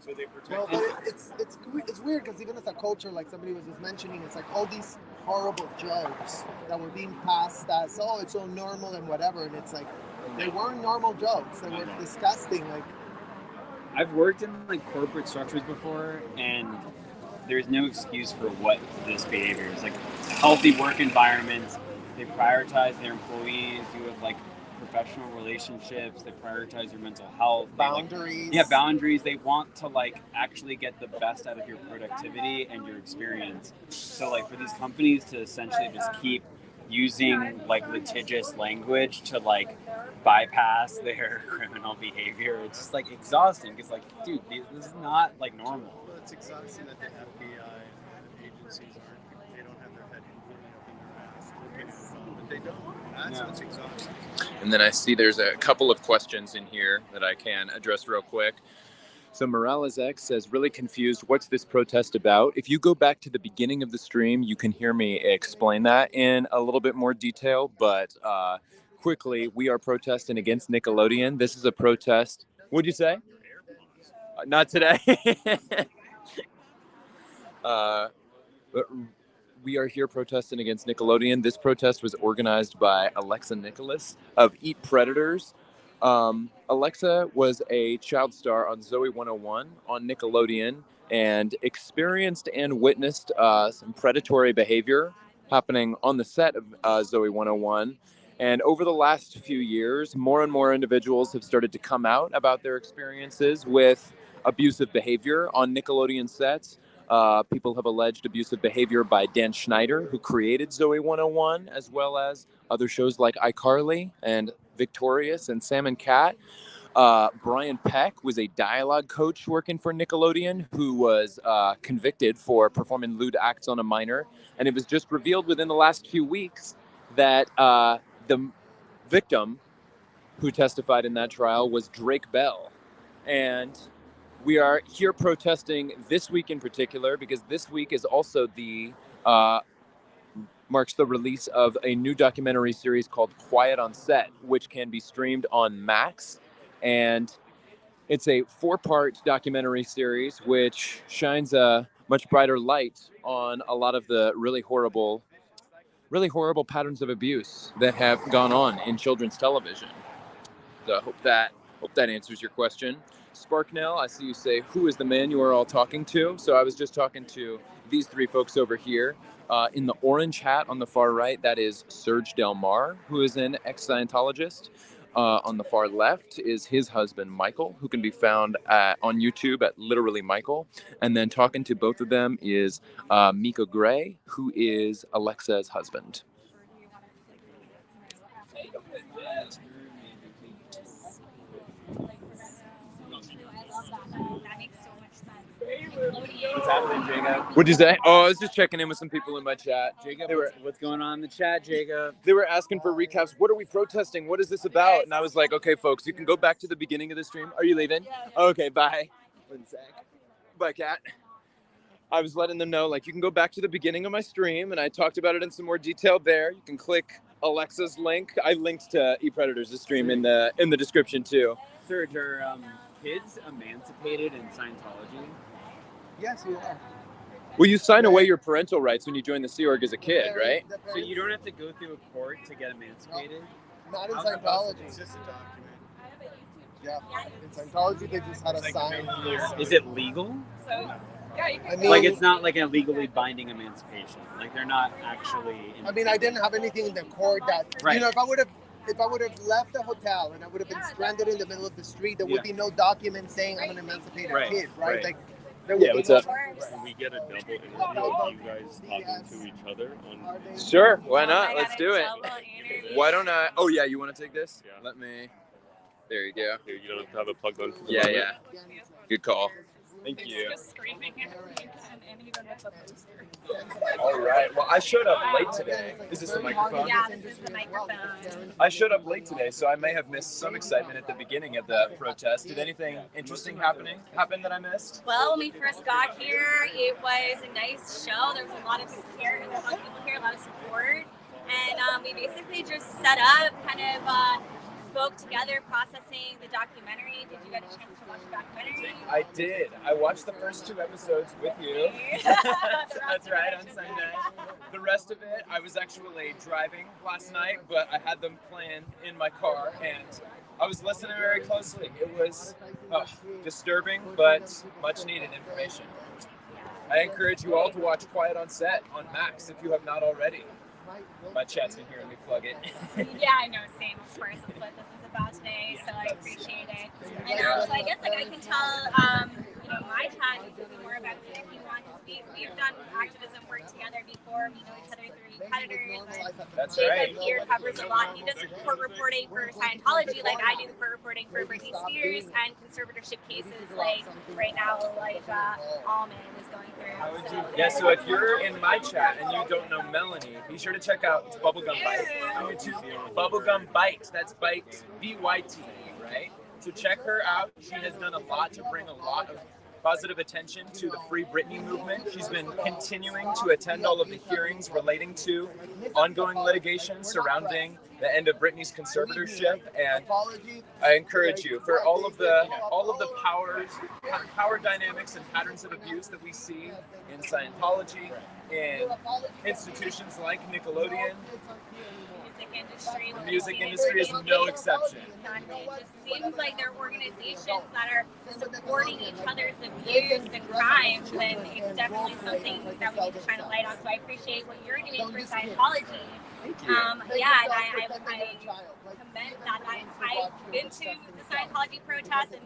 So they protect. Well, but it's weird because even as a culture, like somebody was just mentioning, it's like all these horrible jokes that were being passed as, oh, it's so normal and whatever, and it's like they weren't normal jokes. They were disgusting. Like I've worked in like corporate structures before, and there's no excuse for what this behavior is. Like healthy work environments, they prioritize their employees. You have like professional relationships. They prioritize your mental health. Boundaries. Boundaries. They want to like actually get the best out of your productivity and your experience. So like for these companies to essentially just keep using like litigious language to like bypass their criminal behavior, it's just like exhausting. Because like, dude, this is not like normal. Well, it's exhausting that the FBI and agencies they don't have their head completely up in their ass looking at it all, but they don't. That's what's exhausting. And then I see there's a couple of questions in here that I can address real quick. So Morales X says, really confused. What's this protest about? If you go back to the beginning of the stream, you can hear me explain that in a little bit more detail. But quickly, we are protesting against Nickelodeon. This is a protest. What'd you say? Not today. But we are here protesting against Nickelodeon. This protest was organized by Alexa Nicholas of Eat Predators. Alexa was a child star on Zoe 101 on Nickelodeon and experienced and witnessed some predatory behavior happening on the set of Zoe 101. And over the last few years, more and more individuals have started to come out about their experiences with abusive behavior on Nickelodeon sets. People have alleged abusive behavior by Dan Schneider, who created Zoe 101, as well as other shows like iCarly and Victorious and Sam and Cat. Brian Peck was a dialogue coach working for Nickelodeon who was convicted for performing lewd acts on a minor. And it was just revealed within the last few weeks that the victim who testified in that trial was Drake Bell. And we are here protesting this week in particular because this week is also marks the release of a new documentary series called Quiet on Set, which can be streamed on Max. And it's a 4-part documentary series which shines a much brighter light on a lot of the really horrible patterns of abuse that have gone on in children's television. So I hope that answers your question. Sparknell, I see you say, who is the man you are all talking to? So I was just talking to these 3 folks over here. In the orange hat on the far right, that is Serge Del Mar, who is an ex-Scientologist. On the far left is his husband, Michael, who can be found on YouTube at Literally Michael. And then talking to both of them is Mika Gray, who is Alexa's husband. That makes so much sense. What's happening, Jacob? What'd you say? Oh, I was just checking in with some people in my chat. Jacob, what's going on in the chat, Jacob? They were asking for recaps. What are we protesting? What is this about? And I was like, okay, folks, you can go back to the beginning of the stream. Are you leaving? Okay, bye. One sec. Bye, Kat. I was letting them know, like, you can go back to the beginning of my stream, and I talked about it in some more detail there. You can click Alexa's link. I linked to Eat Predators' stream in the description too. Serge, are kids emancipated in Scientology? Yes, you are. Well, you sign away your parental rights when you join the Sea Org as a kid, right? So you don't have to go through a court to get emancipated? Not in Scientology. It's just a document. Yeah. In Scientology, they just had a sign. Is it legal? So, yeah, you can I mean, Like it's not like a legally binding emancipation. Like they're not actually. I mean, I didn't have anything in the court that Right. you know. If I would have left the hotel and I would have been stranded in the middle of the street, there would be no document saying I'm an emancipated kid, right? Like there would be what's no up? Can we get a double interview of you guys talking to each other? Sure, why not? I Let's got do a it. double interview. Why don't I? Oh yeah, you want to take this? Yeah. Let me. There you go. Here, you don't have to have it plugged in. Yeah. Good call. Thank It's you. just screaming and even with the booster. All right. Well, I showed up late today. Is this the microphone? Yeah, this is the microphone. I showed up late today, so I may have missed some excitement at the beginning of the protest. Did anything interesting happen that I missed? Well, when we first got here, it was a nice show. There was a lot of support, a lot of people here, a lot of support. And we basically just set up, kind of spoke together, processing the documentary. Did you get a chance to watch the documentary? I did. I watched the first 2 episodes with you. That's right, on Sunday. The rest of it, I was actually driving last night, but I had them playing in my car, and I was listening very closely. It was disturbing, but much needed information. I encourage you all to watch Quiet on Set on Max if you have not already. My chat's been hearing me plug it. Yeah, I know, same. Of course, that's what this is about today, so I appreciate it. And so I guess like I can tell, my chat is really more about you if you want. We've done activism work together before. We know each other through competitors. That's Jacob right. here covers a lot. He does court reporting for Scientology, like I do court reporting for Britney Spears, and conservatorship cases, like right now, like Almond is going through. Yeah, so if you're in my chat and you don't know Melanie, be sure to check out Bubblegum Bite on YouTube. Bubblegum Bite, that's Bite, B-Y-T, right? So check her out. She has done a lot to bring a lot of positive attention to the Free Britney movement. She's been continuing to attend all of the hearings relating to ongoing litigation surrounding the end of Britney's conservatorship, and I encourage you, for all of the power dynamics and patterns of abuse that we see in Scientology, in institutions like Nickelodeon. The music industry is no exception. Exactly. It just seems like they're organizations that are supporting each other's abuse and crimes, and it's definitely something that we need to shine a light on. So I appreciate what you're doing for Scientology. And I commend that. I've been to the Scientology protests, and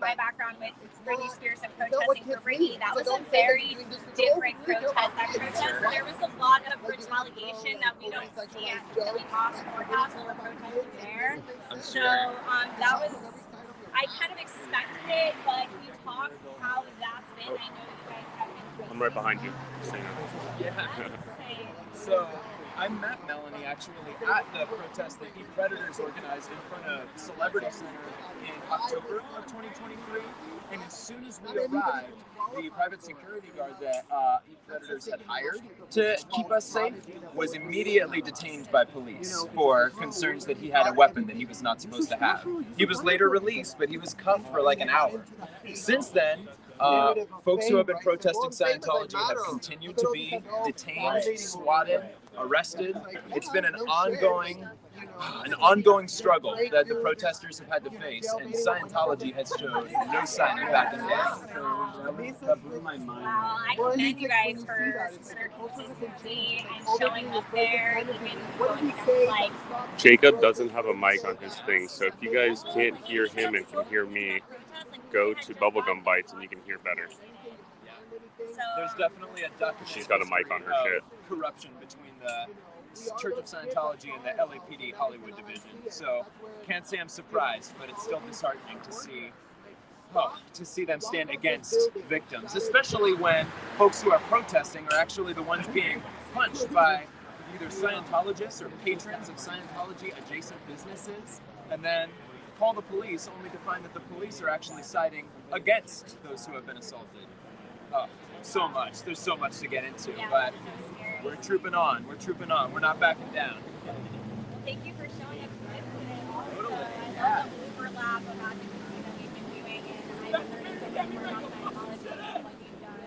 my background with Britney Spears and protesting for Britney, that was a very different protest. That protest, there was a lot of retaliation that we don't see at Philly Mosque courthouse when we're protesting there. So that was, I kind of expected it, but you talk how that's been. I know you guys have been. I'm right behind you. Yeah. So I met Melanie actually at the protest that Eat Predators organized in front of Celebrity Center in October of 2023. And as soon as we arrived, the private security guard that Eat Predators had hired to keep us safe was immediately detained by police for concerns that he had a weapon that he was not supposed to have. He was later released, but he was cuffed for like an hour. Since then, folks who have been protesting Scientology have continued to be detained, swatted, arrested. It's been an ongoing struggle that the protesters have had to face, and Scientology has shown no sign of backing down. That blew my mind. Wow, I commend you guys for their consistency and showing up there, even going against, like... Jacob doesn't have a mic on his thing, so if you guys can't hear him and can hear me, go to Bubblegum Bites and you can hear better. There's definitely a document. She's got a mic on her shit. Corruption between the Church of Scientology and the LAPD Hollywood division. So can't say I'm surprised, but it's still disheartening to see them stand against victims, especially when folks who are protesting are actually the ones being punched by either Scientologists or patrons of Scientology adjacent businesses, and then call the police only to find that the police are actually siding against those who have been assaulted. So much. There's so much to get into, but we're trooping on. We're not backing down. Thank you for showing up to this today. Also, I love the overlap of advocacy that we've been doing, and I've learned so much more about Scientology and what you've done.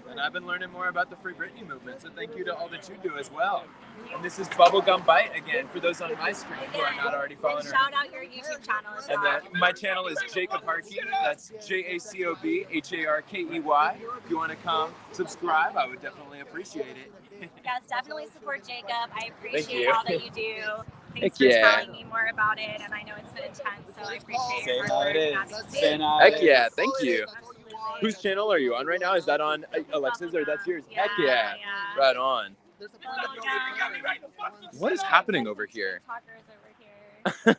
And I've been learning more about the Free Britney movement, so thank you to all that you do as well. And this is Bubblegum Bite again, for those on my screen who are not already following her. Shout out your YouTube channel as well. And my channel is Jacob Harkey. That's JACOB HARKEY. If you want to come subscribe, I would definitely appreciate it. Yes, definitely support Jacob. I appreciate all that you do. Thanks Heck for yeah. telling me more about it, and I know it's been intense, so I appreciate Say your how hard it work. is. Heck yeah, thank you. Whose channel are you on right now? Is that on Alexa's or that's yours? Heck yeah. Right on. What is happening over here? TikTokers over here. TikTokers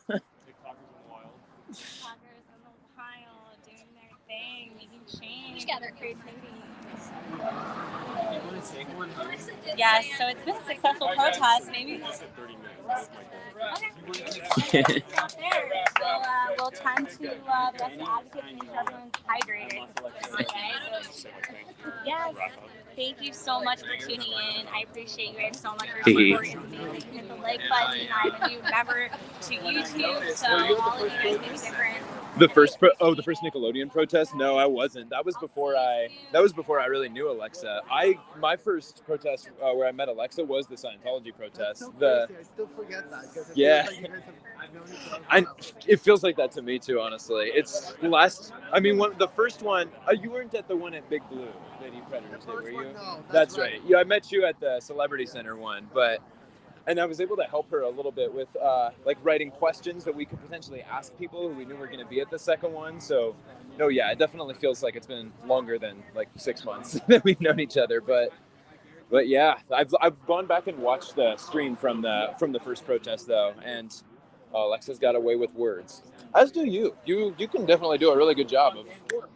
in the wild, doing their thing, making change, creativity. Yes, so it's been a successful protest. Maybe we'll tend to the rest of Advocacy, make sure everyone's hydrated. Yes, thank you so much for tuning in. I appreciate you guys so much for supporting me. Hit the like button. I'm a new member to YouTube, so all of you guys make a difference. The first the first Nickelodeon protest? No, I wasn't. That was before I really knew Alexa. My first protest where I met Alexa was the Scientology protest. I still forget that because it Yeah. feels like you guys have known each other forever. It feels like that to me too, honestly. It's last. I mean, the first one. You weren't at the one at Big Blue, Lady Predators, were you? No, that's right. Yeah, I met you at the Celebrity Center one, and I was able to help her a little bit with like writing questions that we could potentially ask people who we knew were going to be at the second one. So, no, yeah, it definitely feels like it's been longer than like 6 months that we've known each other. But yeah, I've gone back and watched the stream from the first protest though, and Alexa's got a way with words. As do you. You can definitely do a really good job of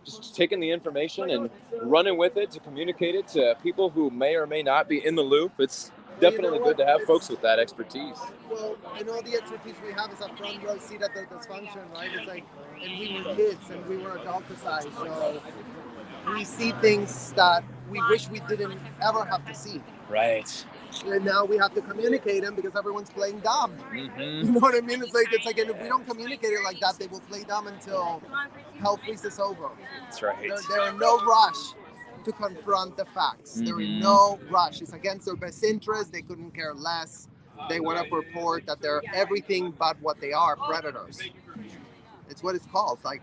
just taking the information and running with it to communicate it to people who may or may not be in the loop. It's definitely good to have folks with that expertise. Well, and all the expertise we have is a front row seat at the dysfunction, right? It's like, and we were kids and we were adulticized, so we see things that we wish we didn't ever have to see. Right. And now we have to communicate them because everyone's playing dumb. Mm-hmm. You know what I mean? It's like, and if we don't communicate it like that, they will play dumb until hell freezes over. That's right. They're in no rush to confront the facts. They're in no rush. It's against their best interest. They couldn't care less. They want to purport that they're everything but what they are, predators. It's what it's called. Like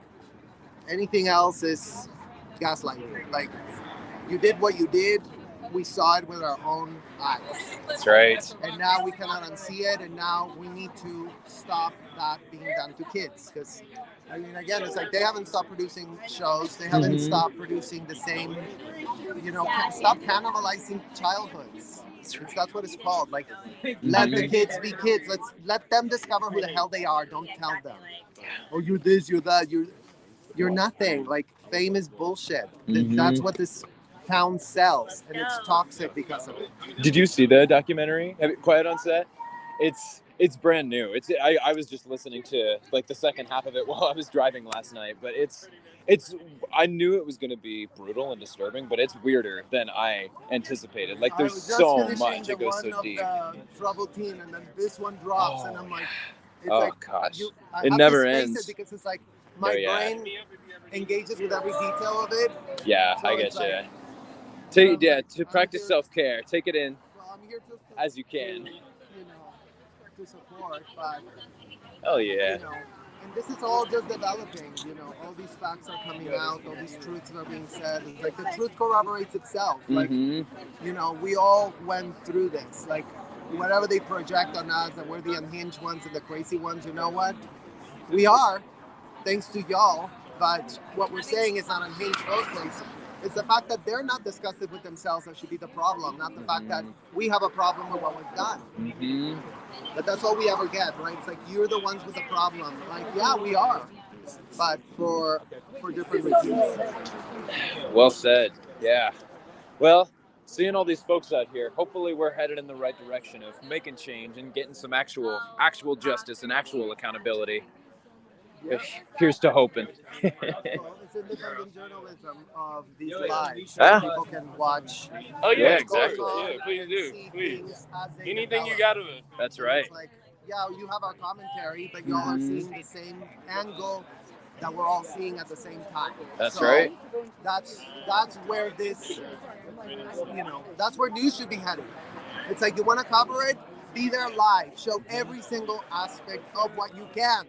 anything else is gaslighting. Like you did what you did. We saw it with our own eyes. That's right. And now we cannot unsee it. And now we need to stop that being done to kids. Because, I mean, again, it's like they haven't stopped producing shows. They haven't stopped producing the same, stop cannibalizing childhoods. That's what it's called. Like, let the kids be kids. Let them discover who the hell they are. Don't tell them. Oh, you're this, you're that. You're nothing. Like, fame is bullshit. That's what this town sells, and it's toxic because of it. Did you see the documentary, Quiet on Set? It's brand new. I was just listening to like the second half of it while I was driving last night, but it's I knew it was going to be brutal and disturbing, but it's weirder than I anticipated. Like there's so much, it goes so deep. The Trouble Teen, and then this one drops, and I'm like, it's gosh, I it have never to space ends. it because it's like my brain engages with every detail of it. Yeah, so I get you. To practice self-care, take it in I'm here as you can. To support, but oh yeah. And this is all just developing. All these facts are coming out, all these truths are being said. It's like the truth corroborates itself. Like we all went through this. Like whatever they project on us, that we're the unhinged ones and the crazy ones. You know what? We are, thanks to y'all. But what we're saying is not unhinged or crazy. It's the fact that they're not disgusted with themselves that should be the problem, not the fact that we have a problem with what we've done. But that's all we ever get, right? It's like, you're the ones with the problem. Like, yeah, we are, but for different reasons. Well said. Yeah. Well, seeing all these folks out here, hopefully we're headed in the right direction of making change and getting some actual justice and actual accountability. Here's to hoping. It's independent journalism of these lives. So people can watch. Oh yeah, exactly. Yeah, please do. Please. Anything you got of it. That's right. It's like, yeah, you have our commentary, but y'all are seeing the same angle that we're all seeing at the same time. That's right. That's where this, that's where news should be headed. It's like, you want to cover it, be there live, show every single aspect of what you can.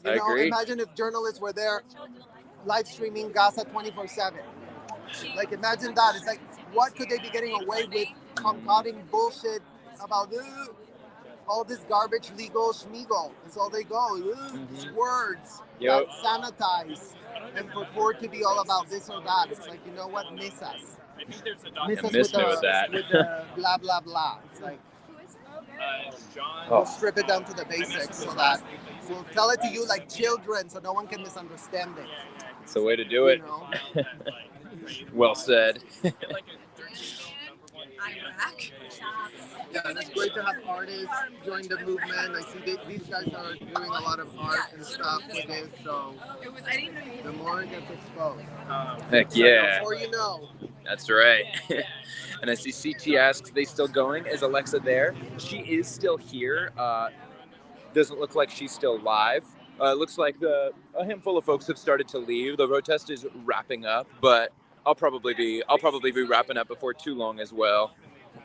I agree. Imagine if journalists were there live streaming Gaza 24/7. Like, imagine that. It's like, what could they be getting away with concocting bullshit about all this garbage, legal schmeagle? That's all they go. These words that sanitize and purport to be all about this or that. It's like, you know what? Miss us. Miss us with the blah, blah, blah. It's like, we'll strip it down to the basics so that we'll tell it to you like children so no one can misunderstand it. It's the way to do it. Well said. Yeah, and it's great to have artists join the movement. I see these guys are doing a lot of art and stuff with this, so the more it gets exposed. Heck yeah. The more you know. That's right. And I see CT asks, they still going? Is Alexa there? She is still here. Doesn't look like she's still live. It looks like a handful of folks have started to leave. The protest is wrapping up, but I'll probably be wrapping up before too long as well.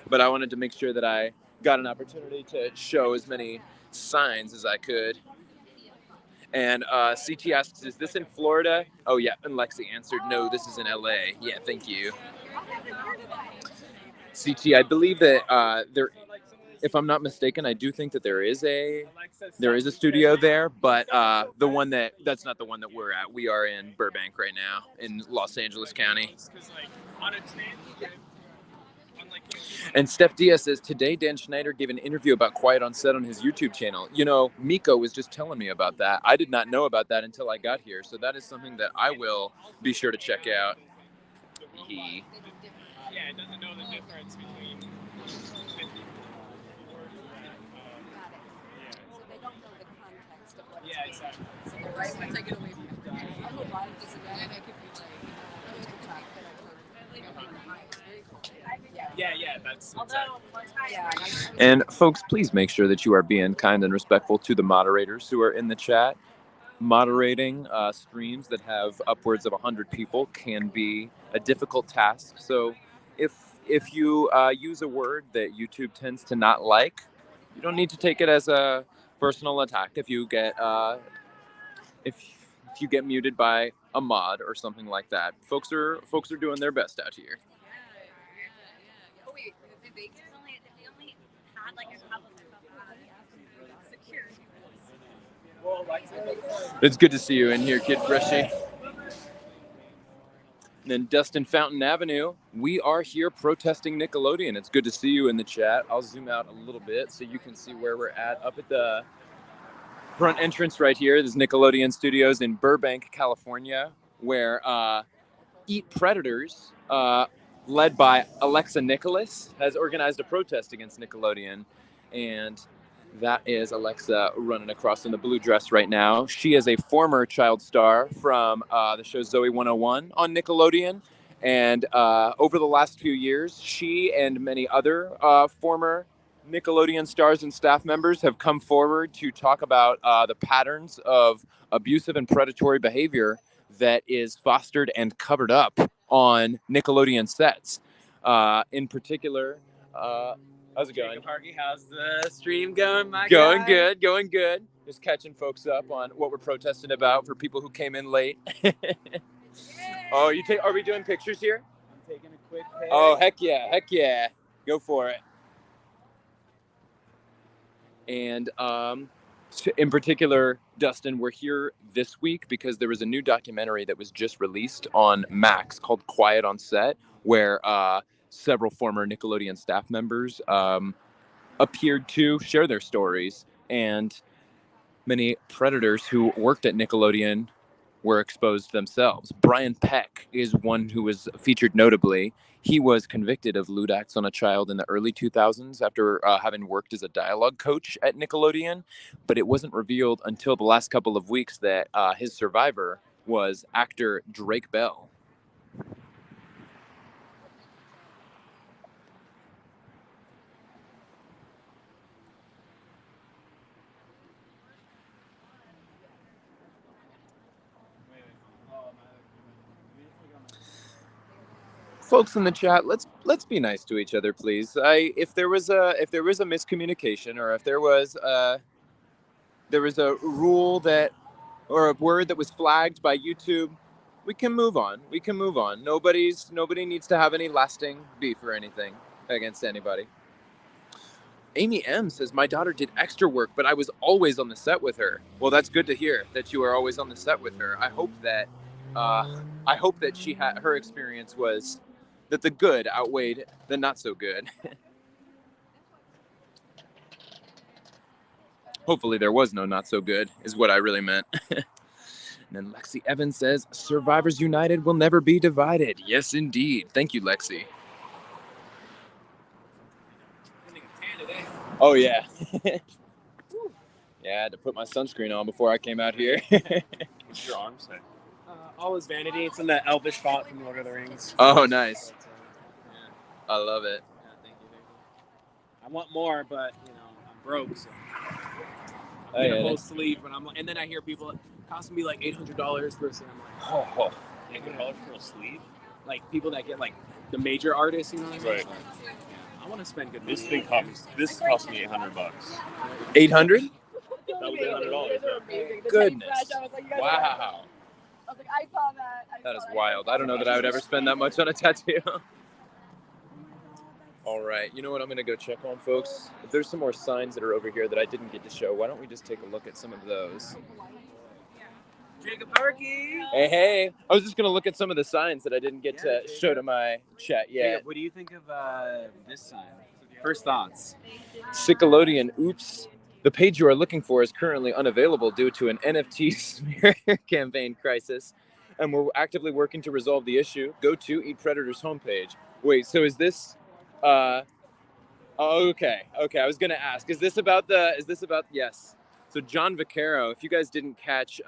But I wanted to make sure that I got an opportunity to show as many signs as I could. And CT asks, "Is this in Florida?" Oh yeah, and Lexi answered, "No, this is in LA." Yeah, thank you. CT, I believe that there. If I'm not mistaken, I do think that there is a studio there, but the one that's not the one that we're at. We are in Burbank right now, in Los Angeles County. And Steph Diaz says, today Dan Schneider gave an interview about Quiet on Set on his YouTube channel. You know, Miko was just telling me about that. I did not know about that until I got here, so that is something that I will be sure to check out. Yeah, it doesn't know the difference between 50 Yeah, exactly. Right? Once I get away from it. I'm a lot of this again, I could be Yeah, that's And folks, please make sure that you are being kind and respectful to the moderators who are in the chat. Moderating streams that have upwards of 100 people can be a difficult task. So if you use a word that YouTube tends to not like, you don't need to take it as a personal attack. If you get if you get muted by a mod or something like that, folks are doing their best out here. Oh wait, they only had like a couple of security. It's good to see you in here, Kid Freshie. And then Dustin Fountain Avenue, we are here protesting Nickelodeon. It's good to see you in the chat. I'll zoom out a little bit so you can see where we're at up at the front entrance right here. This is Nickelodeon Studios in Burbank, California, where Eat Predators, led by Alexa Nicholas, has organized a protest against Nickelodeon. And that is Alexa running across in the blue dress right now. She is a former child star from the show Zoe 101 on Nickelodeon. And over the last few years, she and many other former Nickelodeon stars and staff members have come forward to talk about the patterns of abusive and predatory behavior that is fostered and covered up on Nickelodeon sets. In particular, how's it going? Harky, how's the stream going, my Going guy? good, going good. Just catching folks up on what we're protesting about for people who came in late. Oh, are we doing pictures here? I'm taking a quick pic. Oh, heck yeah. Go for it. And in particular, Dustin, we're here this week because there was a new documentary that was just released on Max called Quiet on Set, where several former Nickelodeon staff members appeared to share their stories, and many predators who worked at Nickelodeon were exposed themselves. Brian Peck is one who was featured notably. He was convicted of lewd acts on a child in the early 2000s after having worked as a dialogue coach at Nickelodeon, but it wasn't revealed until the last couple of weeks that his survivor was actor Drake Bell. Folks in the chat, let's be nice to each other, please. If there was a miscommunication, or if there was a rule that, or a word that was flagged by YouTube, we can move on. Nobody needs to have any lasting beef or anything against anybody. Amy M says, my daughter did extra work, but I was always on the set with her. Well, that's good to hear that you are always on the set with her. I hope that she had, her experience was that the good outweighed the not so good. Hopefully there was no not so good, is what I really meant. And then Lexi Evans says, Survivors United will never be divided. Yes, indeed. Thank you, Lexi. Oh, yeah. Yeah, I had to put my sunscreen on before I came out here. What's your arm say? All is vanity. It's in that elvish font from Lord of the Rings. Oh, nice. Yeah. I love it. Yeah, thank you. I want more, but I'm broke. So. Oh, get yeah, a whole nice. sleeve, and then I hear people costing me like $800 for a sleeve. I'm like, Oh, $800 for a sleeve? like people that get like the major artists, you know what I mean? Right. I want to spend good money. This cost me $800. 800? That was $800. Goodness. I was like, you guys are Wow. I was like, I saw that. That is wild. I don't know that I would ever spend that much on a tattoo. All right. You know what I'm going to go check on, folks? If there's some more signs that are over here that I didn't get to show, why don't we just take a look at some of those? Jacob Harkey. Hey. I was just going to look at some of the signs that I didn't get to show to my chat yet. Jacob, what do you think of this sign? First thoughts. Nickelodeon, oops. The page you are looking for is currently unavailable due to an NFT smear campaign crisis, and we're actively working to resolve the issue. Go to Eat Predators homepage. Wait, so is this? Okay. I was gonna ask, is this about? Yes. So John Vaccaro, if you guys didn't catch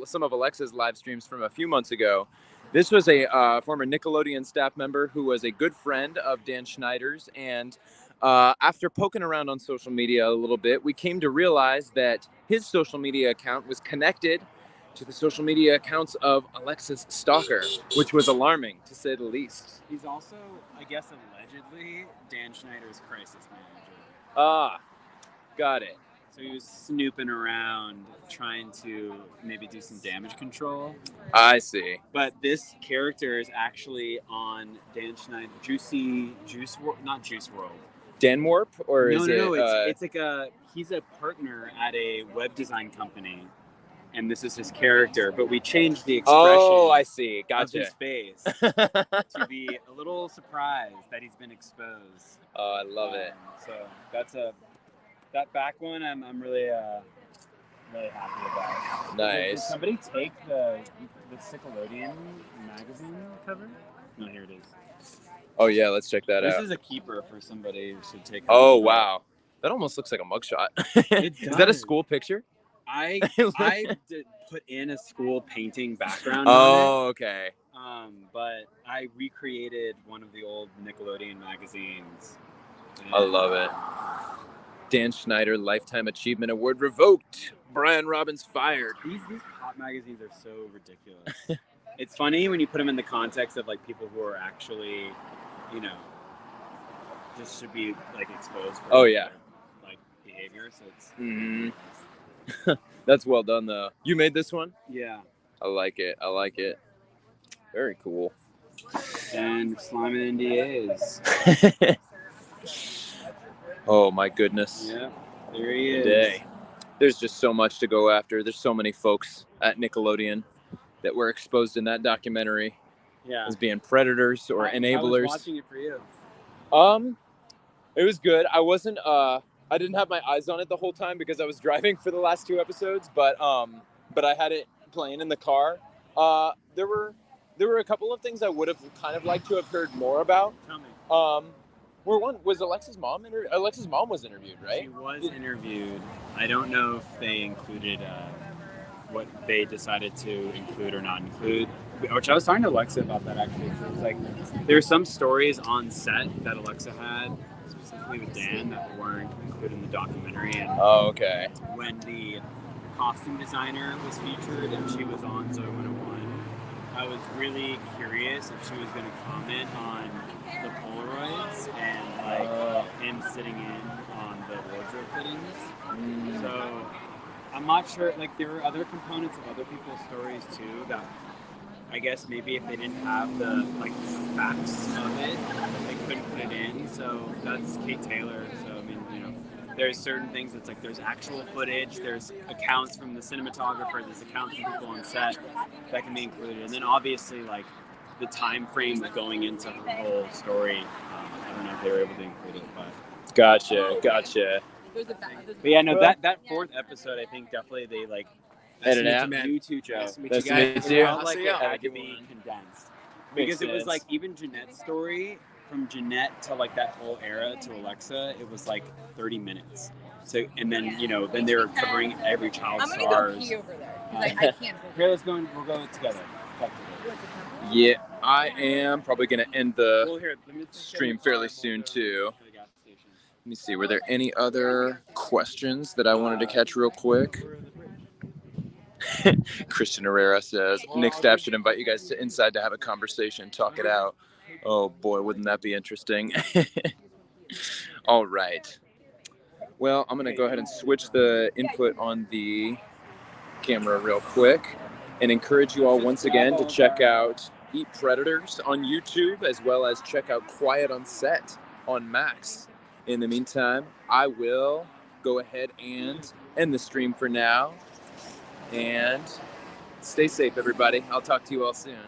some of Alexa's live streams from a few months ago, this was a former Nickelodeon staff member who was a good friend of Dan Schneider's, and after poking around on social media a little bit, we came to realize that his social media account was connected to the social media accounts of Alexa's stalker, which was alarming, to say the least. He's also, I guess, allegedly Dan Schneider's crisis manager. Ah, got it. So he was snooping around, trying to maybe do some damage control. I see. But this character is actually on Dan Schneider, not Juice World. Dan Warp, or No, is no, it? it's like he's a partner at a web design company, and this is his character. But we changed the expression. Oh, I see. Gotcha. Of his face to be a little surprised that he's been exposed. Oh, I love it. So that's that back one. I'm really happy about. Nice. Did somebody take the Nickelodeon magazine cover? No, here it is. Oh yeah, let's check that This out. is a keeper for somebody who should take. Oh wow, that almost looks like a mugshot. Is that a does. school picture? I did put in a school painting background. Oh, okay. But I recreated one of the old Nickelodeon magazines. I love it. Dan Schneider Lifetime Achievement Award revoked. Brian Robbins fired. These pop magazines are so ridiculous. It's funny when you put them in the context of like people who are actually, just should be like exposed for like behavior. So it's That's well done though. You made this one? Yeah. I like it. Very cool. And slime and NDAs. Oh my goodness. Yeah, there he is. Today. There's just so much to go after. There's so many folks at Nickelodeon that were exposed in that documentary as being predators or enablers. I was watching it for you. It was good. I wasn't I didn't have my eyes on it the whole time because I was driving for the last two episodes, but I had it playing in the car. There were a couple of things I would have kind of liked to have heard more about. Tell me. One was Alexa's mom. Alexa's mom was interviewed, right? She was interviewed. I don't know if they included what they decided to include or not include. Which I was talking to Alexa about that actually. So it was like there were some stories on set that Alexa had, specifically with Dan, that weren't included in the documentary. And oh, okay. When the costume designer was featured and she was on Zoe 101, I was really curious if she was going to comment on the Polaroids and like him sitting in on the wardrobe fittings. So I'm not sure. Like there were other components of other people's stories too that I guess maybe if they didn't have the facts of it, they couldn't put it in. So that's Kate Taylor. So I mean, there's certain things that's like there's actual footage, there's accounts from the cinematographer, there's accounts from people on set that can be included, and then obviously like the time frame going into the whole story. I don't know if they were able to include it, but Gotcha. But yeah, no, that fourth episode, I think definitely they like. Edit out. You too, Joe. Nice to meet you. Like it had to be condensed because it was like even Jeanette's story. From Jeanette to like that whole era to Alexa, it was like 30 minutes. So and then then they were covering every child I'm gonna stars. go pee over there. I can't. Here, let's go. We'll go together. Yeah, I am probably gonna end the Well, here, let me stream fairly soon too. Let me see, were there any other questions that I wanted to catch real quick? Christian Herrera says, Nick staff should invite you guys to inside to have a conversation, talk it out. Oh boy, wouldn't that be interesting? All right. Well, I'm going to go ahead and switch the input on the camera real quick and encourage you all once again to check out Eat Predators on YouTube, as well as check out Quiet on Set on Max. In the meantime, I will go ahead and end the stream for now. And stay safe, everybody. I'll talk to you all soon.